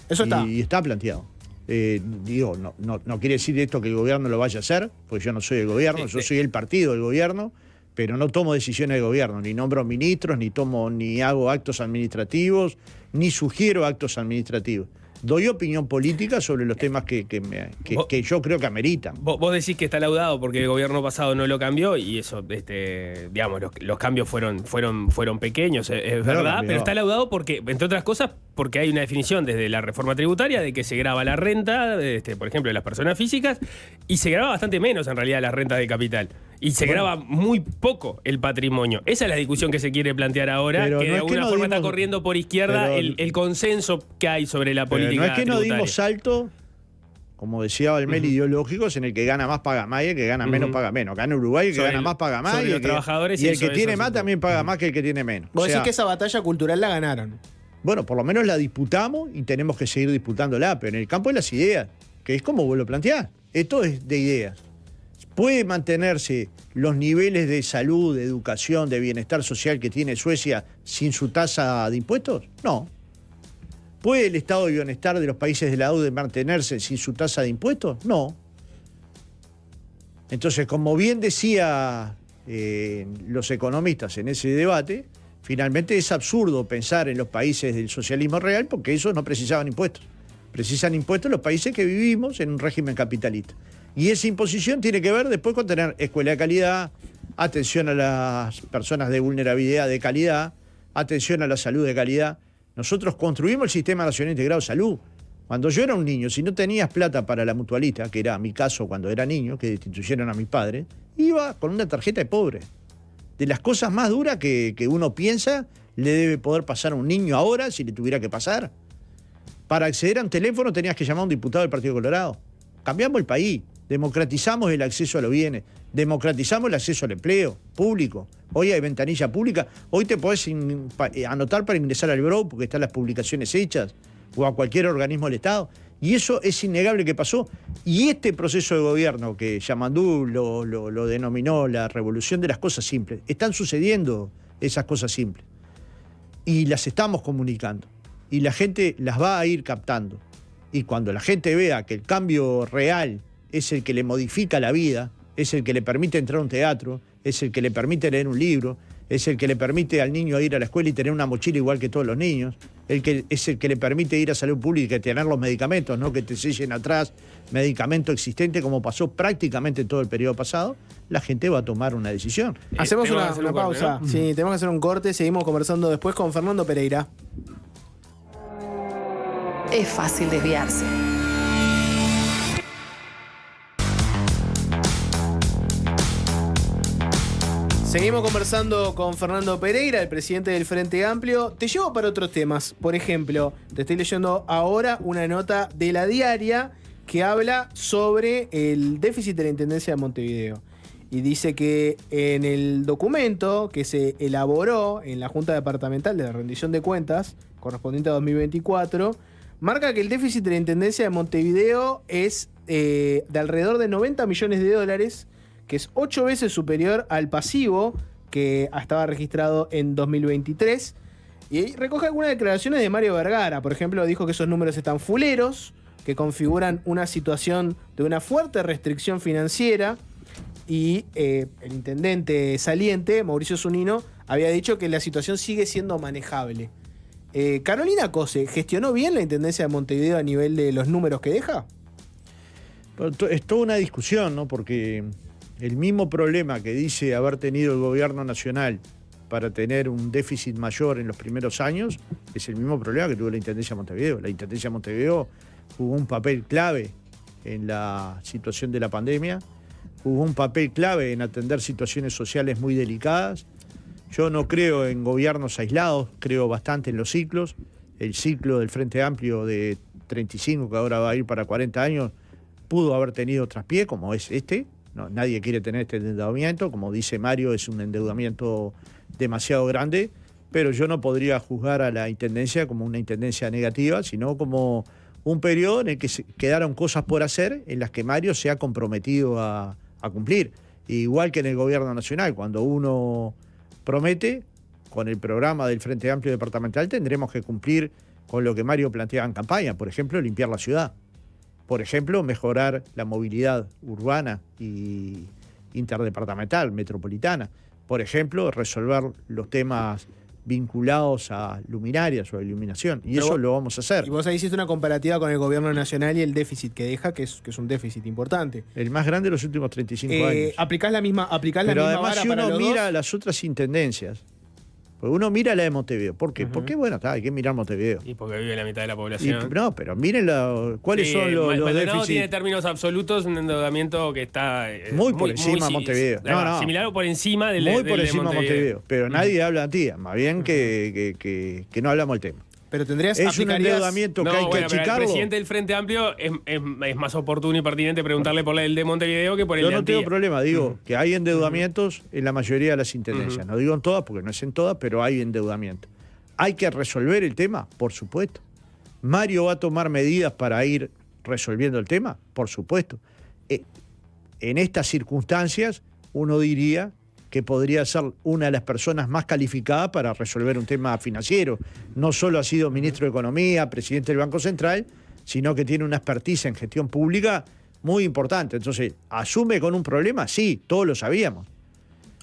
Eso está. Y está planteado. No quiere decir esto que el gobierno lo vaya a hacer, porque yo no soy el gobierno, yo soy el partido del gobierno, pero no tomo decisiones de gobierno, ni nombro ministros, ni hago actos administrativos, ni sugiero actos administrativos. Doy opinión política sobre los temas que yo creo que ameritan. Vos decís que está laudado porque el gobierno pasado no lo cambió y eso, digamos, los cambios fueron pequeños, es verdad, pero está laudado porque, entre otras cosas, porque hay una definición desde la reforma tributaria de que se grava la renta, por ejemplo, de las personas físicas, y se graba bastante menos en realidad las rentas de capital. Y se graba muy poco el patrimonio. Esa es la discusión que se quiere plantear ahora, que de alguna forma está corriendo por izquierda el consenso que hay sobre la política no es que tributaria. No dimos salto, como decía Valmeli, ideológicos en el que gana más paga más y el que gana menos paga menos. Gana Uruguay, el que gana más paga más. Y el que tiene más también paga más que el que tiene menos. Vos decís que esa batalla cultural la ganaron. Bueno, por lo menos la disputamos y tenemos que seguir disputándola, pero en el campo de las ideas, que es como vos lo planteás. Esto es de ideas. ¿Puede mantenerse los niveles de salud, de educación, de bienestar social que tiene Suecia sin su tasa de impuestos? No. ¿Puede el estado de bienestar de los países de la OCDE mantenerse sin su tasa de impuestos? No. Entonces, como bien decía los economistas en ese debate, finalmente es absurdo pensar en los países del socialismo real porque esos no precisaban impuestos. Precisan impuestos los países que vivimos en un régimen capitalista. Y esa imposición tiene que ver después con tener escuela de calidad, atención a las personas de vulnerabilidad de calidad, atención a la salud de calidad. Nosotros construimos el Sistema Nacional Integrado de Salud. Cuando yo era un niño, si no tenías plata para la mutualista, que era mi caso cuando era niño, que destituyeron a mis padres, iba con una tarjeta de pobre. De las cosas más duras que uno piensa le debe poder pasar a un niño ahora, si le tuviera que pasar. Para acceder a un teléfono tenías que llamar a un diputado del Partido Colorado. Cambiamos el país, democratizamos el acceso a los bienes, democratizamos el acceso al empleo público. Hoy hay ventanilla pública, hoy te podés anotar para ingresar al BRO porque están las publicaciones hechas, o a cualquier organismo del Estado. Y eso es innegable que pasó. Y este proceso de gobierno que Yamandú lo denominó la revolución de las cosas simples, están sucediendo esas cosas simples. Y las estamos comunicando. Y la gente las va a ir captando. Y cuando la gente vea que el cambio real es el que le modifica la vida, es el que le permite entrar a un teatro, es el que le permite leer un libro, es el que le permite al niño ir a la escuela y tener una mochila igual que todos los niños, es el que le permite ir a salud pública y tener los medicamentos, no que te sellen atrás medicamento existente como pasó prácticamente en todo el periodo pasado, la gente va a tomar una decisión. Hacemos una corte, pausa. ¿no? Sí, tenemos que hacer un corte. Seguimos conversando después con Fernando Pereira. Es fácil desviarse. Seguimos conversando con Fernando Pereira, el presidente del Frente Amplio. Te llevo para otros temas. Por ejemplo, te estoy leyendo ahora una nota de La Diaria que habla sobre el déficit de la Intendencia de Montevideo. Y dice que en el documento que se elaboró en la Junta Departamental de la Rendición de Cuentas, correspondiente a 2024, marca que el déficit de la Intendencia de Montevideo es de alrededor de 90 millones de dólares, que es 8 veces superior al pasivo que estaba registrado en 2023. Y ahí recoge algunas declaraciones de Mario Vergara. Por ejemplo, dijo que esos números están fuleros, que configuran una situación de una fuerte restricción financiera. Y el intendente saliente, Mauricio Zunino, había dicho que la situación sigue siendo manejable. Carolina Cose, ¿gestionó bien la Intendencia de Montevideo a nivel de los números que deja? Es toda una discusión, ¿no? Porque el mismo problema que dice haber tenido el gobierno nacional para tener un déficit mayor en los primeros años es el mismo problema que tuvo la Intendencia de Montevideo. La Intendencia de Montevideo jugó un papel clave en la situación de la pandemia, jugó un papel clave en atender situaciones sociales muy delicadas. Yo no creo en gobiernos aislados, creo bastante en los ciclos. El ciclo del Frente Amplio de 35, que ahora va a ir para 40 años, pudo haber tenido traspié, como es este. No, nadie quiere tener este endeudamiento, como dice Mario, es un endeudamiento demasiado grande, pero yo no podría juzgar a la Intendencia como una Intendencia negativa, sino como un periodo en el que quedaron cosas por hacer, en las que Mario se ha comprometido a cumplir. Igual que en el gobierno nacional, cuando uno promete, con el programa del Frente Amplio Departamental tendremos que cumplir con lo que Mario planteaba en campaña, por ejemplo, limpiar la ciudad. Por ejemplo, mejorar la movilidad urbana y interdepartamental, metropolitana. Por ejemplo, resolver los temas vinculados a luminarias o a iluminación. Y eso lo vamos a hacer. Y vos ahí hiciste una comparativa con el gobierno nacional y el déficit que deja, que es un déficit importante. El más grande de los últimos 35 años. ¿Aplicás la misma Pero además, vara si para uno los mira dos? las otras intendencias, pues uno mira la de Montevideo. ¿Por qué? Porque, bueno, hay que mirar Montevideo. Y porque vive la mitad de la población. No, pero miren cuáles son los Maldonado déficits. tiene términos absolutos un endeudamiento que está Muy por encima de Montevideo. No. Similar o por encima del Muy del por de encima de Montevideo. Pero nadie habla antía. Más bien que no hablamos del tema. Pero tendrías Es un endeudamiento que hay que pero al achicarlo. presidente del Frente Amplio es más oportuno y pertinente preguntarle por el de Montevideo que por el Yo de no tengo Antía. problema, digo que hay endeudamientos en la mayoría de las intendencias. No digo en todas, porque no es en todas, pero hay endeudamiento. ¿Hay que resolver el tema? Por supuesto. ¿Mario va a tomar medidas para ir resolviendo el tema? Por supuesto. En estas circunstancias, uno diría que podría ser una de las personas más calificadas para resolver un tema financiero. No solo ha sido ministro de Economía, presidente del Banco Central, sino que tiene una expertise en gestión pública muy importante. Entonces, ¿asume con un problema? Sí, todos lo sabíamos.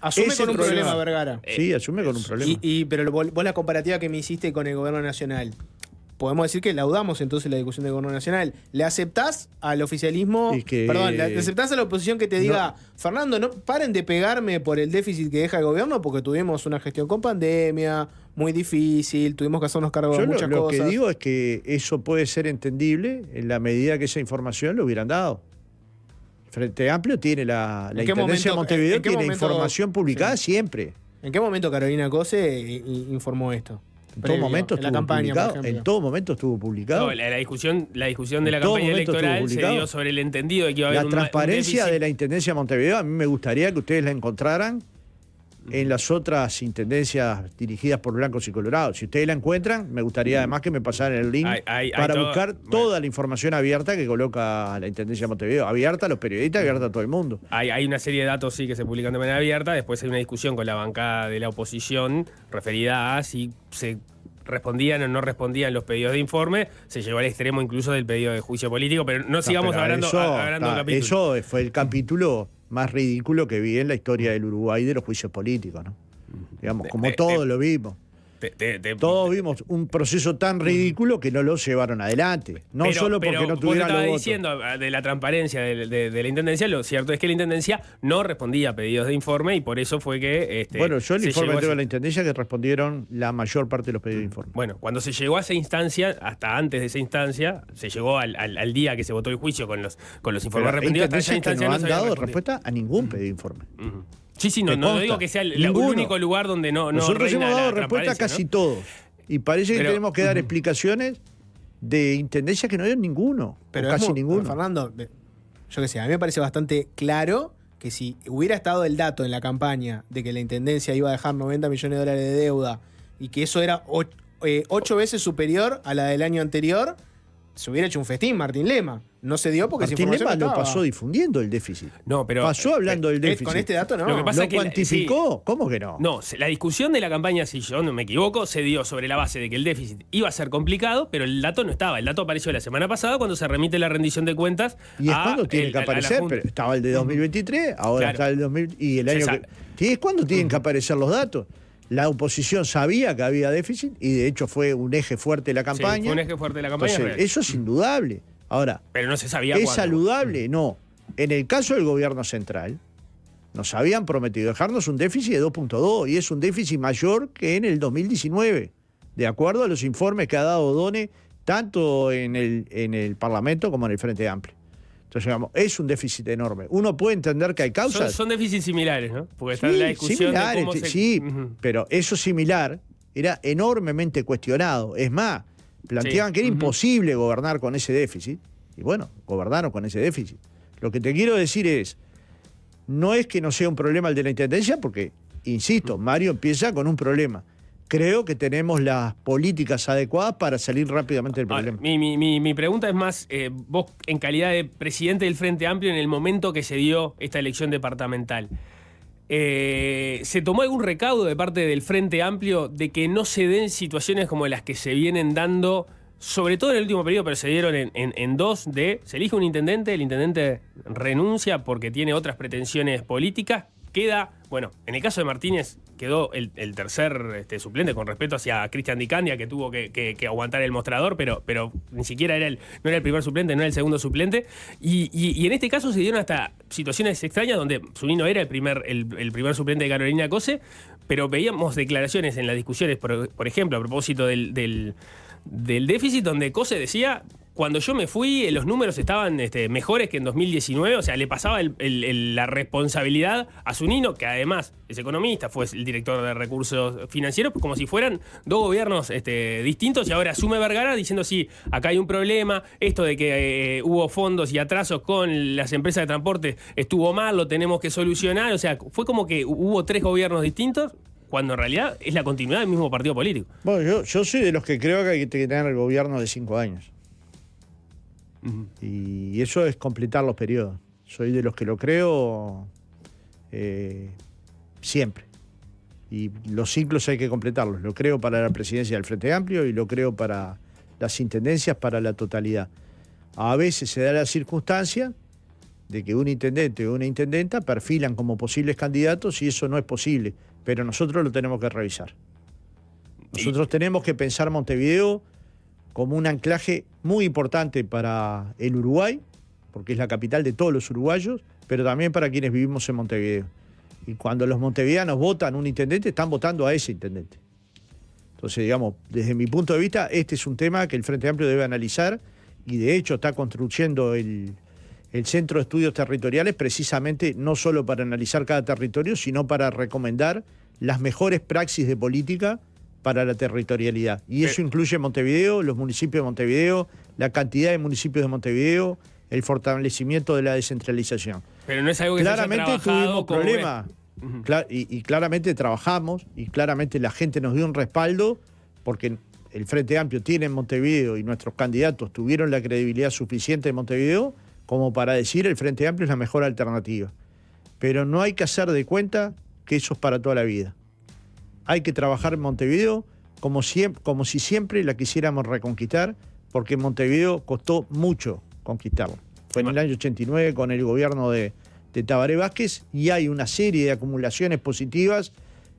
Asume Ese con un problema, Vergara. Sí, asume con un problema. Pero vos la comparativa que me hiciste con el gobierno nacional, podemos decir que laudamos entonces la discusión del gobierno nacional. ¿Le aceptás al oficialismo? ¿Le aceptás a la oposición que te diga, Fernando, no paren de pegarme por el déficit que deja el gobierno porque tuvimos una gestión con pandemia muy difícil, tuvimos que hacernos cargo de muchas cosas? Lo que digo es que eso puede ser entendible en la medida que esa información lo hubieran dado. Frente Amplio tiene la Intendencia de Montevideo tiene información publicada siempre. ¿En qué momento Carolina Cose informó esto? En todo momento estuvo publicado. En todo momento estuvo publicado. No, la discusión de la campaña electoral se dio sobre el entendido de que iba a haber la transparencia de la Intendencia de Montevideo, a mí me gustaría que ustedes la encontraran en las otras intendencias dirigidas por blancos y colorados. Si ustedes la encuentran, me gustaría además que me pasaran el link para buscar toda la información abierta que coloca la Intendencia de Montevideo. Abierta a los periodistas, abierta a todo el mundo. Hay una serie de datos sí que se publican de manera abierta. Después hay una discusión con la bancada de la oposición referida a si se respondían o no respondían los pedidos de informe. Se llegó al extremo incluso del pedido de juicio político, pero no sigamos hablando de capítulo. Eso fue el capítulo más ridículo que vi en la historia del Uruguay de los juicios políticos, ¿no? Digamos, como todos lo vimos. Todos vimos un proceso tan ridículo que no lo llevaron adelante. No solo porque no tuvieran los votos. Diciendo de la transparencia de la Intendencia, lo cierto es que la Intendencia no respondía a pedidos de informe y por eso fue que... bueno, yo el informe tengo de la Intendencia que respondieron la mayor parte de los pedidos de informe. Bueno, cuando se llegó a esa instancia, hasta antes de esa instancia, se llegó al día que se votó el juicio con los informes arrepentidos. Hasta esa instancia no han dado respuesta a ningún pedido de informe. Sí, no digo que sea el único lugar donde no Nosotros reina hemos dado la respuesta a casi todos. Y parece que tenemos que dar explicaciones de intendencias que no dieron ninguno. Pero casi ninguno. Fernando, yo qué sé, a mí me parece bastante claro que si hubiera estado el dato en la campaña de que la intendencia iba a dejar 90 millones de dólares de deuda y que eso era 8 veces superior a la del año anterior, se hubiera hecho un festín Martín Lema. No se dio porque Martín Lema lo pasó difundiendo el déficit. No, pero pasó hablando del déficit. Con este dato no. Lo que pasa ¿Lo cuantificó? ¿Cómo que no? No, la discusión de la campaña, si yo no me equivoco, se dio sobre la base de que el déficit iba a ser complicado, pero el dato no estaba. El dato apareció la semana pasada cuando se remite la rendición de cuentas. Y es cuando tiene que aparecer, pero estaba el de 2023, ahora está el 2000 y el año que... ¿Es cuando tienen que aparecer los datos? La oposición sabía que había déficit y de hecho fue un eje fuerte de la campaña. Sí, fue un eje fuerte de la campaña. Entonces, eso es indudable. Ahora, pero no se sabía ¿es cuándo. saludable? No. En el caso del gobierno central, nos habían prometido dejarnos un déficit de 2.2 y es un déficit mayor que en el 2019, de acuerdo a los informes que ha dado Odone, tanto en el Parlamento como en el Frente Amplio. Entonces, digamos, es un déficit enorme. Uno puede entender que hay causas. Son déficits similares, ¿no? Porque está en la discusión similares, de cómo sí, pero eso similar era enormemente cuestionado. Es más, planteaban que era imposible gobernar con ese déficit. Y bueno, gobernaron con ese déficit. Lo que te quiero decir es, no es que no sea un problema el de la Intendencia, porque, insisto, Mario empieza con un problema. Creo que tenemos las políticas adecuadas para salir rápidamente del problema. Mi pregunta es más, vos en calidad de presidente del Frente Amplio en el momento que se dio esta elección departamental, ¿se tomó algún recaudo de parte del Frente Amplio de que no se den situaciones como las que se vienen dando, sobre todo en el último periodo, pero se dieron en dos se elige un intendente, el intendente renuncia porque tiene otras pretensiones políticas, queda, bueno, en el caso de Martínez quedó el tercer suplente con respeto hacia Cristian Di Candia, que tuvo que aguantar el mostrador, pero ni siquiera no era el primer suplente, no era el segundo suplente. Y en este caso se dieron hasta situaciones extrañas donde Zunino era el primer suplente de Carolina Cose, pero veíamos declaraciones en las discusiones, por ejemplo, a propósito del déficit, donde Cose decía: cuando yo me fui, los números estaban mejores que en 2019, o sea, le pasaba la responsabilidad a Zunino, que además es economista, fue el director de recursos financieros, como si fueran dos gobiernos distintos, y ahora asume Vergara diciendo: sí, acá hay un problema, esto de que hubo fondos y atrasos con las empresas de transporte estuvo mal, lo tenemos que solucionar, o sea, fue como que hubo tres gobiernos distintos, cuando en realidad es la continuidad del mismo partido político. Bueno, yo soy de los que creo que hay que tener el gobierno de 5 años. Y eso es completar los periodos. Soy de los que lo creo siempre. Y los ciclos hay que completarlos. Lo creo para la presidencia del Frente Amplio y lo creo para las intendencias, para la totalidad. A veces se da la circunstancia de que un intendente o una intendenta perfilan como posibles candidatos y eso no es posible. Pero nosotros lo tenemos que revisar. Nosotros tenemos que pensar Montevideo como un anclaje muy importante para el Uruguay, porque es la capital de todos los uruguayos, pero también para quienes vivimos en Montevideo. Y cuando los montevideanos votan un intendente, están votando a ese intendente. Entonces, digamos, desde mi punto de vista, este es un tema que el Frente Amplio debe analizar y de hecho está construyendo el Centro de Estudios Territoriales precisamente no solo para analizar cada territorio, sino para recomendar las mejores praxis de política para la territorialidad. Y eso incluye Montevideo, los municipios de Montevideo, la cantidad de municipios de Montevideo, el fortalecimiento de la descentralización. Pero no es algo que claramente se haya trabajado tuvimos como problemas. Y claramente trabajamos y claramente la gente nos dio un respaldo porque el Frente Amplio tiene en Montevideo y nuestros candidatos tuvieron la credibilidad suficiente en Montevideo como para decir el Frente Amplio es la mejor alternativa. Pero no hay que hacer de cuenta que eso es para toda la vida. Hay que trabajar en Montevideo como si siempre la quisiéramos reconquistar, porque en Montevideo costó mucho conquistarlo. Fue en el año 89 con el gobierno de Tabaré Vázquez y hay una serie de acumulaciones positivas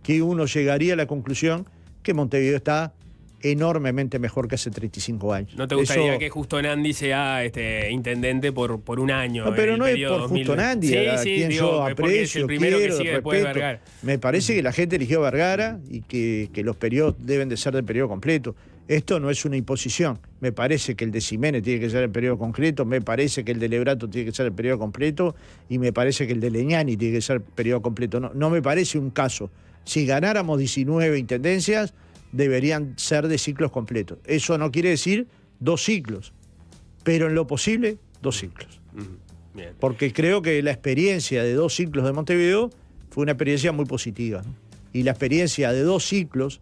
que uno llegaría a la conclusión que Montevideo está enormemente mejor que hace 35 años. ¿No te gustaría que Justo Nandi sea intendente por un año? No, pero no es por 2000. Justo Nandi, a quien yo aprecio, es el primero quiero, que sigue después de respeto. Vergara. Me parece que la gente eligió a Vergara y que los periodos deben de ser de periodo completo. Esto no es una imposición. Me parece que el de Ximénez tiene que ser el periodo concreto, me parece que el de Lebrato tiene que ser el periodo completo y me parece que el de Leñani tiene que ser el periodo completo. No me parece un caso. Si ganáramos 19 intendencias, deberían ser de ciclos completos. Eso no quiere decir 2 ciclos, pero en lo posible 2 ciclos. Bien. Porque creo que la experiencia de 2 ciclos de Montevideo fue una experiencia muy positiva, ¿no? Y la experiencia de 2 ciclos,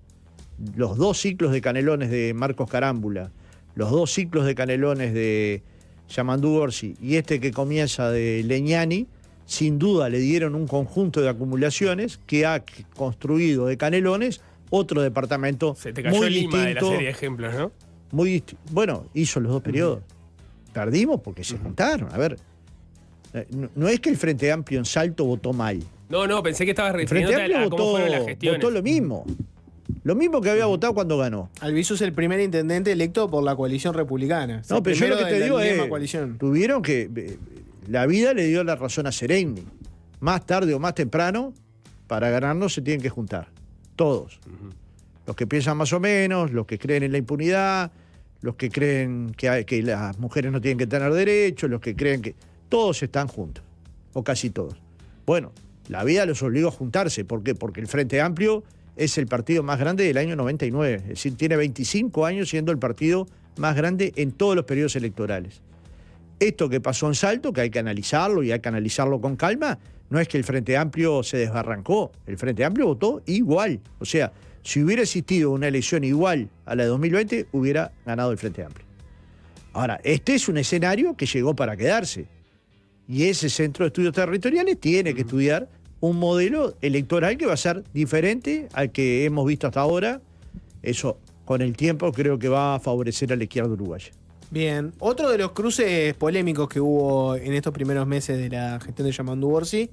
los 2 ciclos de Canelones de Marcos Carámbula, los 2 ciclos de Canelones de Yamandú Orsi y este que comienza de Leñani, sin duda le dieron un conjunto de acumulaciones que ha construido de Canelones otro departamento Se te cayó muy el Lima distinto, de la serie de ejemplos, ¿no? Bueno, hizo los 2 periodos. Perdimos porque se juntaron. A ver, no es que el Frente Amplio en Salto votó mal. No, pensé que estabas El Frente refiriéndote Amplio a cómo fueron las gestiones. votó lo mismo. Lo mismo que había votado cuando ganó. Albizu es el primer intendente electo por la coalición republicana. No, pero yo lo que te digo es, coalición. tuvieron que... La vida le dio la razón a Sereni. Más tarde o más temprano, para ganarnos se tienen que juntar. Todos. Los que piensan más o menos, los que creen en la impunidad, los que creen que las mujeres no tienen que tener derechos, los que creen que... Todos están juntos, o casi todos. Bueno, la vida los obligó a juntarse. ¿Por qué? Porque el Frente Amplio es el partido más grande del año 99. Es decir, tiene 25 años siendo el partido más grande en todos los periodos electorales. Esto que pasó en Salto, que hay que analizarlo y hay que analizarlo con calma, no es que el Frente Amplio se desbarrancó. El Frente Amplio votó igual. O sea, si hubiera existido una elección igual a la de 2020, hubiera ganado el Frente Amplio. Ahora, este es un escenario que llegó para quedarse. Y ese Centro de Estudios Territoriales tiene que estudiar un modelo electoral que va a ser diferente al que hemos visto hasta ahora. Eso, con el tiempo, creo que va a favorecer a la izquierda uruguaya. Bien, otro de los cruces polémicos que hubo en estos primeros meses de la gestión de Yamandú Orsi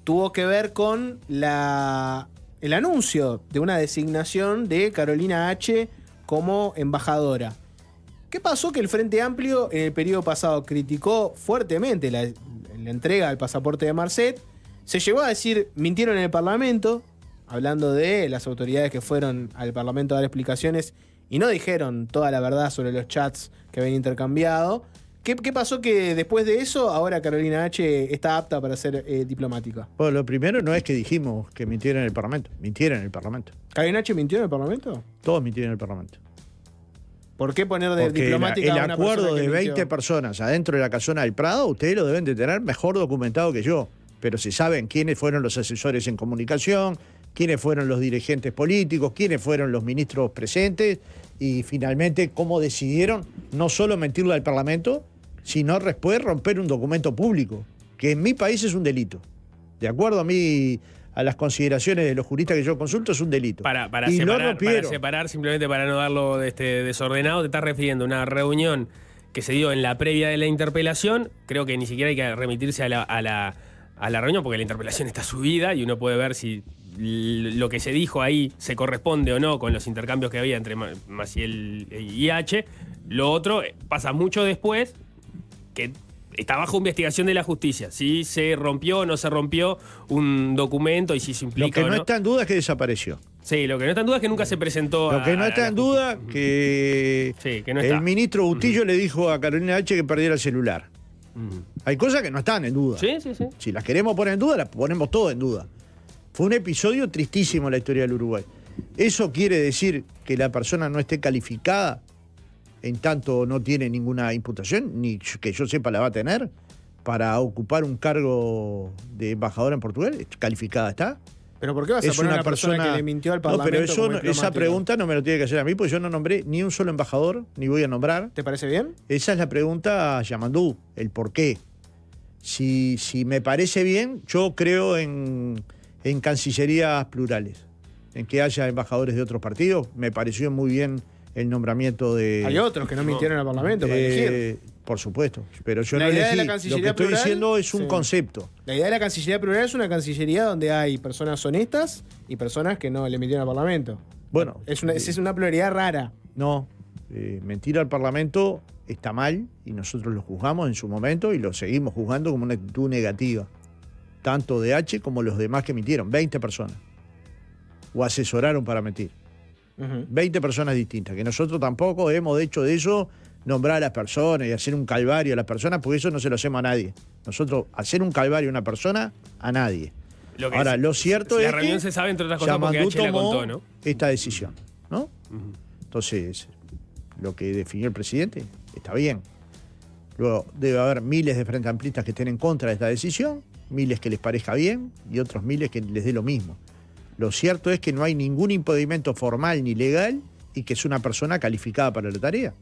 tuvo que ver con el anuncio de una designación de Carolina H. como embajadora. ¿Qué pasó? Que el Frente Amplio en el periodo pasado criticó fuertemente la entrega del pasaporte de Marcet. Se llegó a decir, mintieron en el Parlamento, hablando de las autoridades que fueron al Parlamento a dar explicaciones y no dijeron toda la verdad sobre los chats que habían intercambiado. ¿Qué pasó que después de eso, ahora Carolina H. está apta para ser diplomática? Bueno, lo primero no es que dijimos que mintieron en el Parlamento. Mintieron en el Parlamento. ¿Carolina H. mintió en el Parlamento? Todos mintieron en el Parlamento. ¿Por qué poner de Porque diplomática el a una acuerdo persona que de 20 mintió? personas adentro de la casona del Prado, ustedes lo deben de tener mejor documentado que yo. Pero se saben quiénes fueron los asesores en comunicación, quiénes fueron los dirigentes políticos, quiénes fueron los ministros presentes y finalmente cómo decidieron no solo mentirle al Parlamento, sino después romper un documento público, que en mi país es un delito. De acuerdo a las consideraciones de los juristas que yo consulto, es un delito. Para Y lo separar, rompieron. simplemente para no darlo desordenado, te estás refiriendo a una reunión que se dio en la previa de la interpelación. Creo que ni siquiera hay que remitirse a la reunión porque la interpelación está subida y uno puede ver si lo que se dijo ahí se corresponde o no con los intercambios que había entre Maciel y H. Lo otro pasa mucho después, que está bajo investigación de la justicia. Si se rompió o no se rompió un documento y si se implica Lo que no o no. está en duda es que desapareció. Sí, lo que no está en duda es que nunca se presentó Lo que no está en duda que, no está. el ministro Bustillo le dijo a Carolina H que perdiera el celular. Hay cosas que no están en duda. Sí. Si las queremos poner en duda, las ponemos todo en duda. Fue un episodio tristísimo en la historia del Uruguay. ¿Eso quiere decir que la persona no esté calificada en tanto no tiene ninguna imputación, ni que yo sepa la va a tener, para ocupar un cargo de embajadora en Portugal? ¿Calificada está? ¿Pero por qué vas a poner a una persona que le mintió al Parlamento? No, pero eso, como esa diplomático? pregunta no me lo tiene que hacer a mí, porque yo no nombré ni un solo embajador, ni voy a nombrar. ¿Te parece bien? Esa es la pregunta a Yamandú, el por qué. Si me parece bien, yo creo en cancillerías plurales, en que haya embajadores de otros partidos. Me pareció muy bien el nombramiento de... Hay otros que no mintieron al Parlamento para elegir. Por supuesto, pero yo La no idea de elegí. la Lo que Cancillería estoy plural, diciendo es un sí. concepto. La idea de la Cancillería plural es una Cancillería donde hay personas honestas y personas que no le mintieron al Parlamento. Bueno, Es una pluralidad rara. no, mentir al Parlamento está mal y nosotros lo juzgamos en su momento y lo seguimos juzgando como una actitud negativa. Tanto de H como los demás que mintieron, 20 personas. O asesoraron para mentir. 20 personas distintas, que nosotros tampoco hemos hecho de eso nombrar a las personas y hacer un calvario a las personas, porque eso no se lo hacemos a nadie. Nosotros hacer un calvario a una persona, a nadie. Ahora, lo cierto es la reunión que se sabe, entre otras cosas, porque Yamandú H la tomó contó, ¿no? esta decisión, ¿no? Entonces, lo que definió el presidente está bien. Luego, debe haber miles de frente amplistas que estén en contra de esta decisión, miles que les parezca bien y otros miles que les dé lo mismo. Lo cierto es que no hay ningún impedimento formal ni legal y que es una persona calificada para la tarea.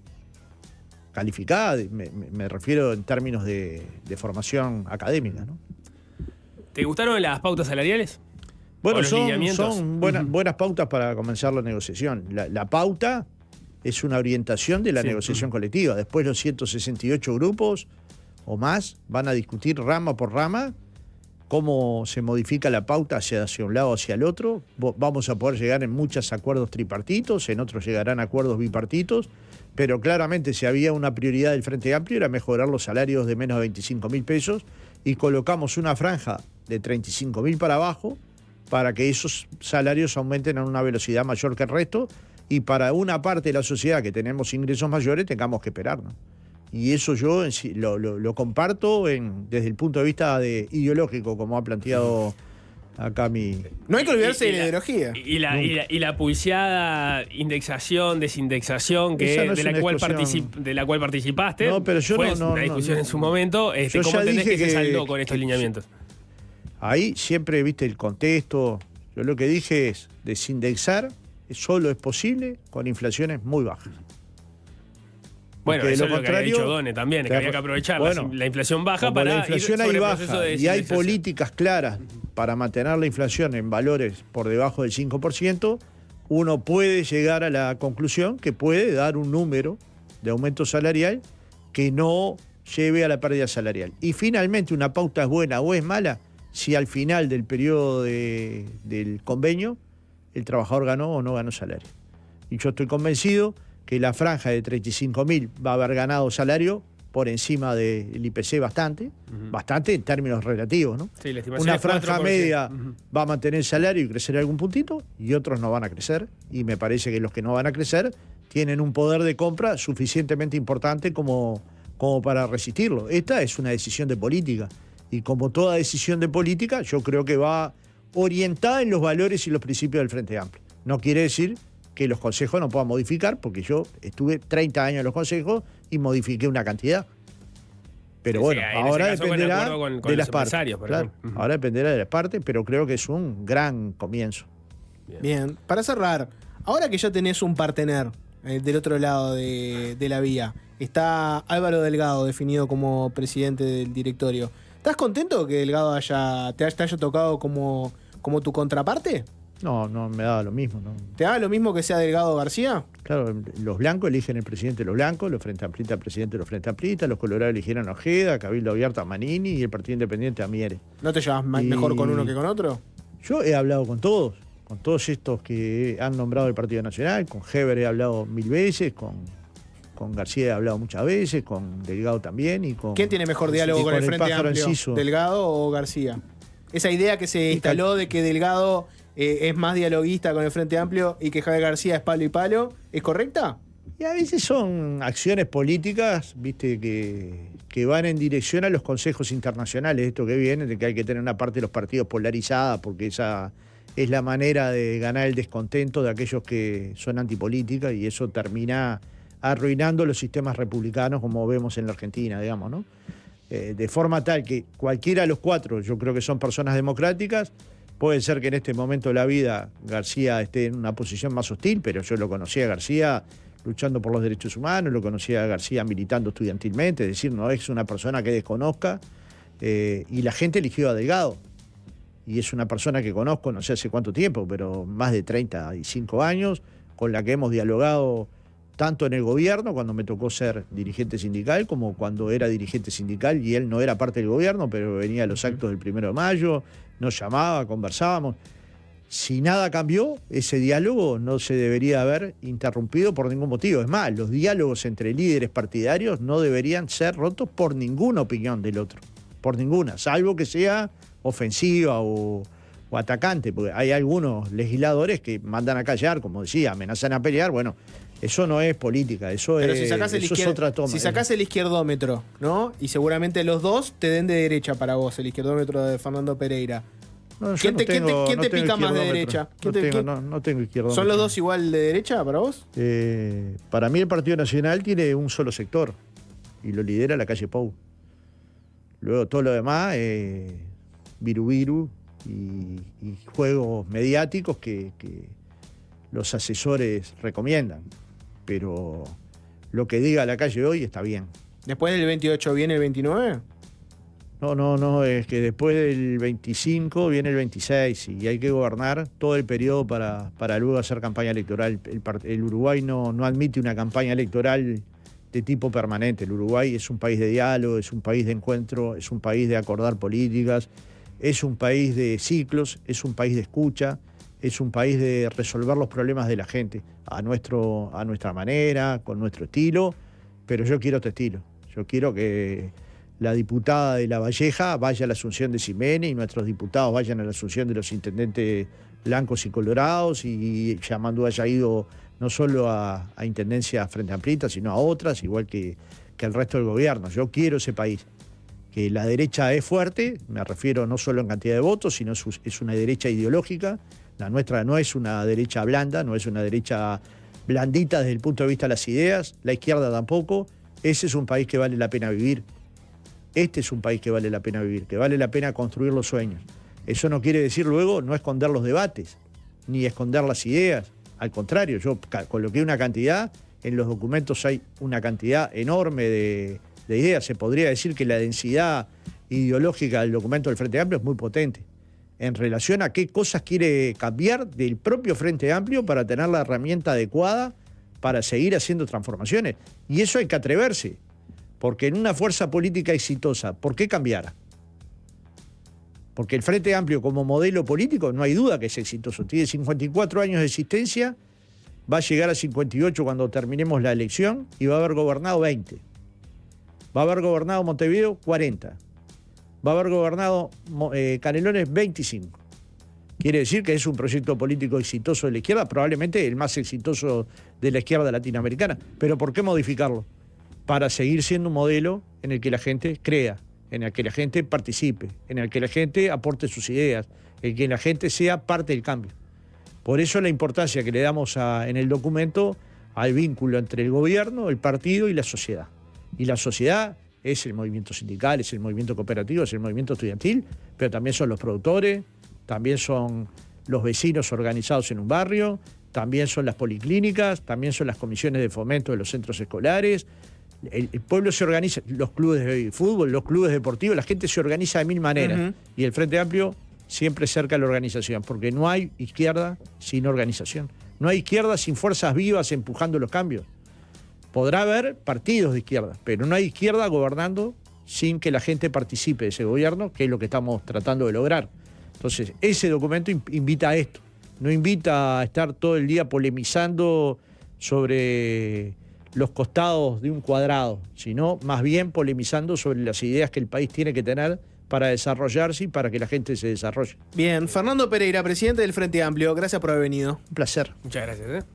Calificada, me refiero en términos de formación académica, ¿no? ¿Te gustaron las pautas salariales? Bueno, ¿O los lineamientos? son buenas pautas para comenzar la negociación. La pauta es una orientación de la negociación colectiva. Después los 168 grupos o más van a discutir rama por rama cómo se modifica la pauta hacia un lado o hacia el otro. Vamos a poder llegar en muchos acuerdos tripartitos, en otros llegarán acuerdos bipartitos, pero claramente si había una prioridad del Frente Amplio era mejorar los salarios de menos de 25.000 pesos y colocamos una franja de 35.000 para abajo para que esos salarios aumenten a una velocidad mayor que el resto y para una parte de la sociedad que tenemos ingresos mayores tengamos que esperar, ¿no? Y eso yo lo comparto desde el punto de vista ideológico, como ha planteado acá mi... No hay que olvidarse de la ideología. Y la pulseada indexación, desindexación, Esa no es de la una cual discusión. participaste. No, pero yo fue no- una discusión no- en su momento. Yo ¿Cómo ya entendés dije que se que- saldó con estos lineamientos? Ahí siempre, viste, el contexto. Yo lo que dije es, desindexar solo es posible con inflaciones muy bajas. Bueno, Porque eso de es lo que había dicho Done también, que Claro, había que aprovechar bueno, la inflación baja como para la inflación ir sobre ahí el proceso baja de y hay desindexación. políticas claras para mantener la inflación en valores por debajo del 5%, uno puede llegar a la conclusión que puede dar un número de aumento salarial que no lleve a la pérdida salarial. Y finalmente, una pauta es buena o es mala si al final del periodo del convenio el trabajador ganó o no ganó salario. Y yo estoy convencido que la franja de 35.000 va a haber ganado salario por encima del IPC bastante en términos relativos, ¿no? Sí, la estimación Una es franja 4%. media va a mantener salario y crecer algún puntito y otros no van a crecer. Y me parece que los que no van a crecer tienen un poder de compra suficientemente importante como para resistirlo. Esta es una decisión de política. Y como toda decisión de política, yo creo que va orientada en los valores y los principios del Frente Amplio. No quiere decir que los consejos no puedan modificar, porque yo estuve 30 años en los consejos y modifiqué una cantidad. Pero Sí, bueno, sí, en ese ahora caso, con dependerá acuerdo con de los las partes. empresarios, por Claro, ejemplo. ahora dependerá de las partes, pero creo que es un gran comienzo. Bien, para cerrar, ahora que ya tenés un partener del otro lado de la vía, está Álvaro Delgado definido como presidente del directorio. ¿Estás contento que Delgado te haya tocado como tu contraparte? No me daba lo mismo. ¿No? ¿Te da lo mismo que sea Delgado García? Claro, los blancos eligen el presidente de los blancos, los Frente Amplistas el presidente de los Frente Amplistas, los colorados eligieron a Ojeda, Cabildo Abierto a Manini y el Partido Independiente a Mieres. ¿No te llevas mejor con uno que con otro? Yo he hablado con todos estos que han nombrado el Partido Nacional, con Heber he hablado 1000 veces, con García he hablado muchas veces, con Delgado también y con... ¿Quién tiene mejor diálogo con el Frente pájaro Amplio? Enciso. ¿Delgado o García? Esa idea que se instaló de que Delgado es más dialoguista con el Frente Amplio y que Javier García es palo y palo, ¿es correcta? Y a veces son acciones políticas, viste, que van en dirección a los consejos internacionales, esto que viene, de que hay que tener una parte de los partidos polarizada, porque esa es la manera de ganar el descontento de aquellos que son antipolítica, y eso termina arruinando los sistemas republicanos, como vemos en la Argentina, digamos, ¿no? De forma tal que cualquiera de los cuatro, yo creo que son personas democráticas. Puede ser que en este momento de la vida García esté en una posición más hostil, pero yo lo conocí a García luchando por los derechos humanos, lo conocía a García militando estudiantilmente, es decir, no es una persona que desconozca, y la gente eligió a Delgado. Y es una persona que conozco no sé hace cuánto tiempo, pero más de 35 años, con la que hemos dialogado tanto en el gobierno, cuando me tocó ser dirigente sindical, como cuando era dirigente sindical y él no era parte del gobierno, pero venía a los actos del 1 de mayo, nos llamaba, conversábamos. Si nada cambió, ese diálogo no se debería haber interrumpido por ningún motivo. Es más, los diálogos entre líderes partidarios no deberían ser rotos por ninguna opinión del otro, por ninguna, salvo que sea ofensiva o atacante, porque hay algunos legisladores que mandan a callar, como decía, amenazan a pelear. Bueno, eso no es política, eso Pero es, si sacás eso es otra toma. Si sacás el izquierdómetro, ¿no? Y seguramente los dos te den de derecha para vos, el izquierdómetro de Fernando Pereira. No, ¿Quién te pica más de derecha? No tengo izquierdómetro. ¿Son los dos igual de derecha para vos? Para mí el Partido Nacional tiene un solo sector y lo lidera la calle Pou. Luego todo lo demás, viru y juegos mediáticos que los asesores recomiendan. Pero lo que diga la calle hoy está bien. ¿Después del 28 viene el 29? No, es que después del 25 viene el 26 y hay que gobernar todo el periodo para luego hacer campaña electoral. El Uruguay no admite una campaña electoral de tipo permanente. El Uruguay es un país de diálogo, es un país de encuentro, es un país de acordar políticas, es un país de ciclos, es un país de escucha, es un país de resolver los problemas de la gente a nuestra manera, con nuestro estilo, pero yo quiero otro estilo. Yo quiero que la diputada de La Valleja vaya a la asunción de Ximénez y nuestros diputados vayan a la asunción de los intendentes blancos y colorados, y Yamandú haya ido no solo a intendencias frente amplista, sino a otras, igual que el resto del gobierno. Yo quiero ese país. Que la derecha es fuerte, me refiero no solo en cantidad de votos, sino es una derecha ideológica. La nuestra no es una derecha blanda, no es una derecha blandita desde el punto de vista de las ideas, la izquierda tampoco. Ese es un país que vale la pena vivir. Este es un país que vale la pena vivir, que vale la pena construir los sueños. Eso no quiere decir luego no esconder los debates, ni esconder las ideas. Al contrario, yo coloqué una cantidad, en los documentos hay una cantidad enorme de ideas. Se podría decir que la densidad ideológica del documento del Frente Amplio es muy potente en relación a qué cosas quiere cambiar del propio Frente Amplio para tener la herramienta adecuada para seguir haciendo transformaciones. Y eso hay que atreverse, porque en una fuerza política exitosa, ¿por qué cambiar? Porque el Frente Amplio como modelo político no hay duda que es exitoso. Tiene 54 años de existencia, va a llegar a 58 cuando terminemos la elección y va a haber gobernado 20. Va a haber gobernado Montevideo 40. Va a haber gobernado Canelones 25. Quiere decir que es un proyecto político exitoso de la izquierda, probablemente el más exitoso de la izquierda latinoamericana. Pero ¿por qué modificarlo? Para seguir siendo un modelo en el que la gente crea, en el que la gente participe, en el que la gente aporte sus ideas, en el que la gente sea parte del cambio. Por eso la importancia que le damos en el documento al vínculo entre el gobierno, el partido y la sociedad. Y la sociedad es el movimiento sindical, es el movimiento cooperativo, es el movimiento estudiantil, pero también son los productores, también son los vecinos organizados en un barrio, también son las policlínicas, también son las comisiones de fomento de los centros escolares. El pueblo se organiza, los clubes de fútbol, los clubes deportivos, la gente se organiza de mil maneras. Uh-huh. Y el Frente Amplio siempre cerca de la organización, porque no hay izquierda sin organización. No hay izquierda sin fuerzas vivas empujando los cambios. Podrá haber partidos de izquierda, pero no hay izquierda gobernando sin que la gente participe de ese gobierno, que es lo que estamos tratando de lograr. Entonces, ese documento invita a esto. No invita a estar todo el día polemizando sobre los costados de un cuadrado, sino más bien polemizando sobre las ideas que el país tiene que tener para desarrollarse y para que la gente se desarrolle. Bien, Fernando Pereira, presidente del Frente Amplio, gracias por haber venido. Un placer. Muchas gracias.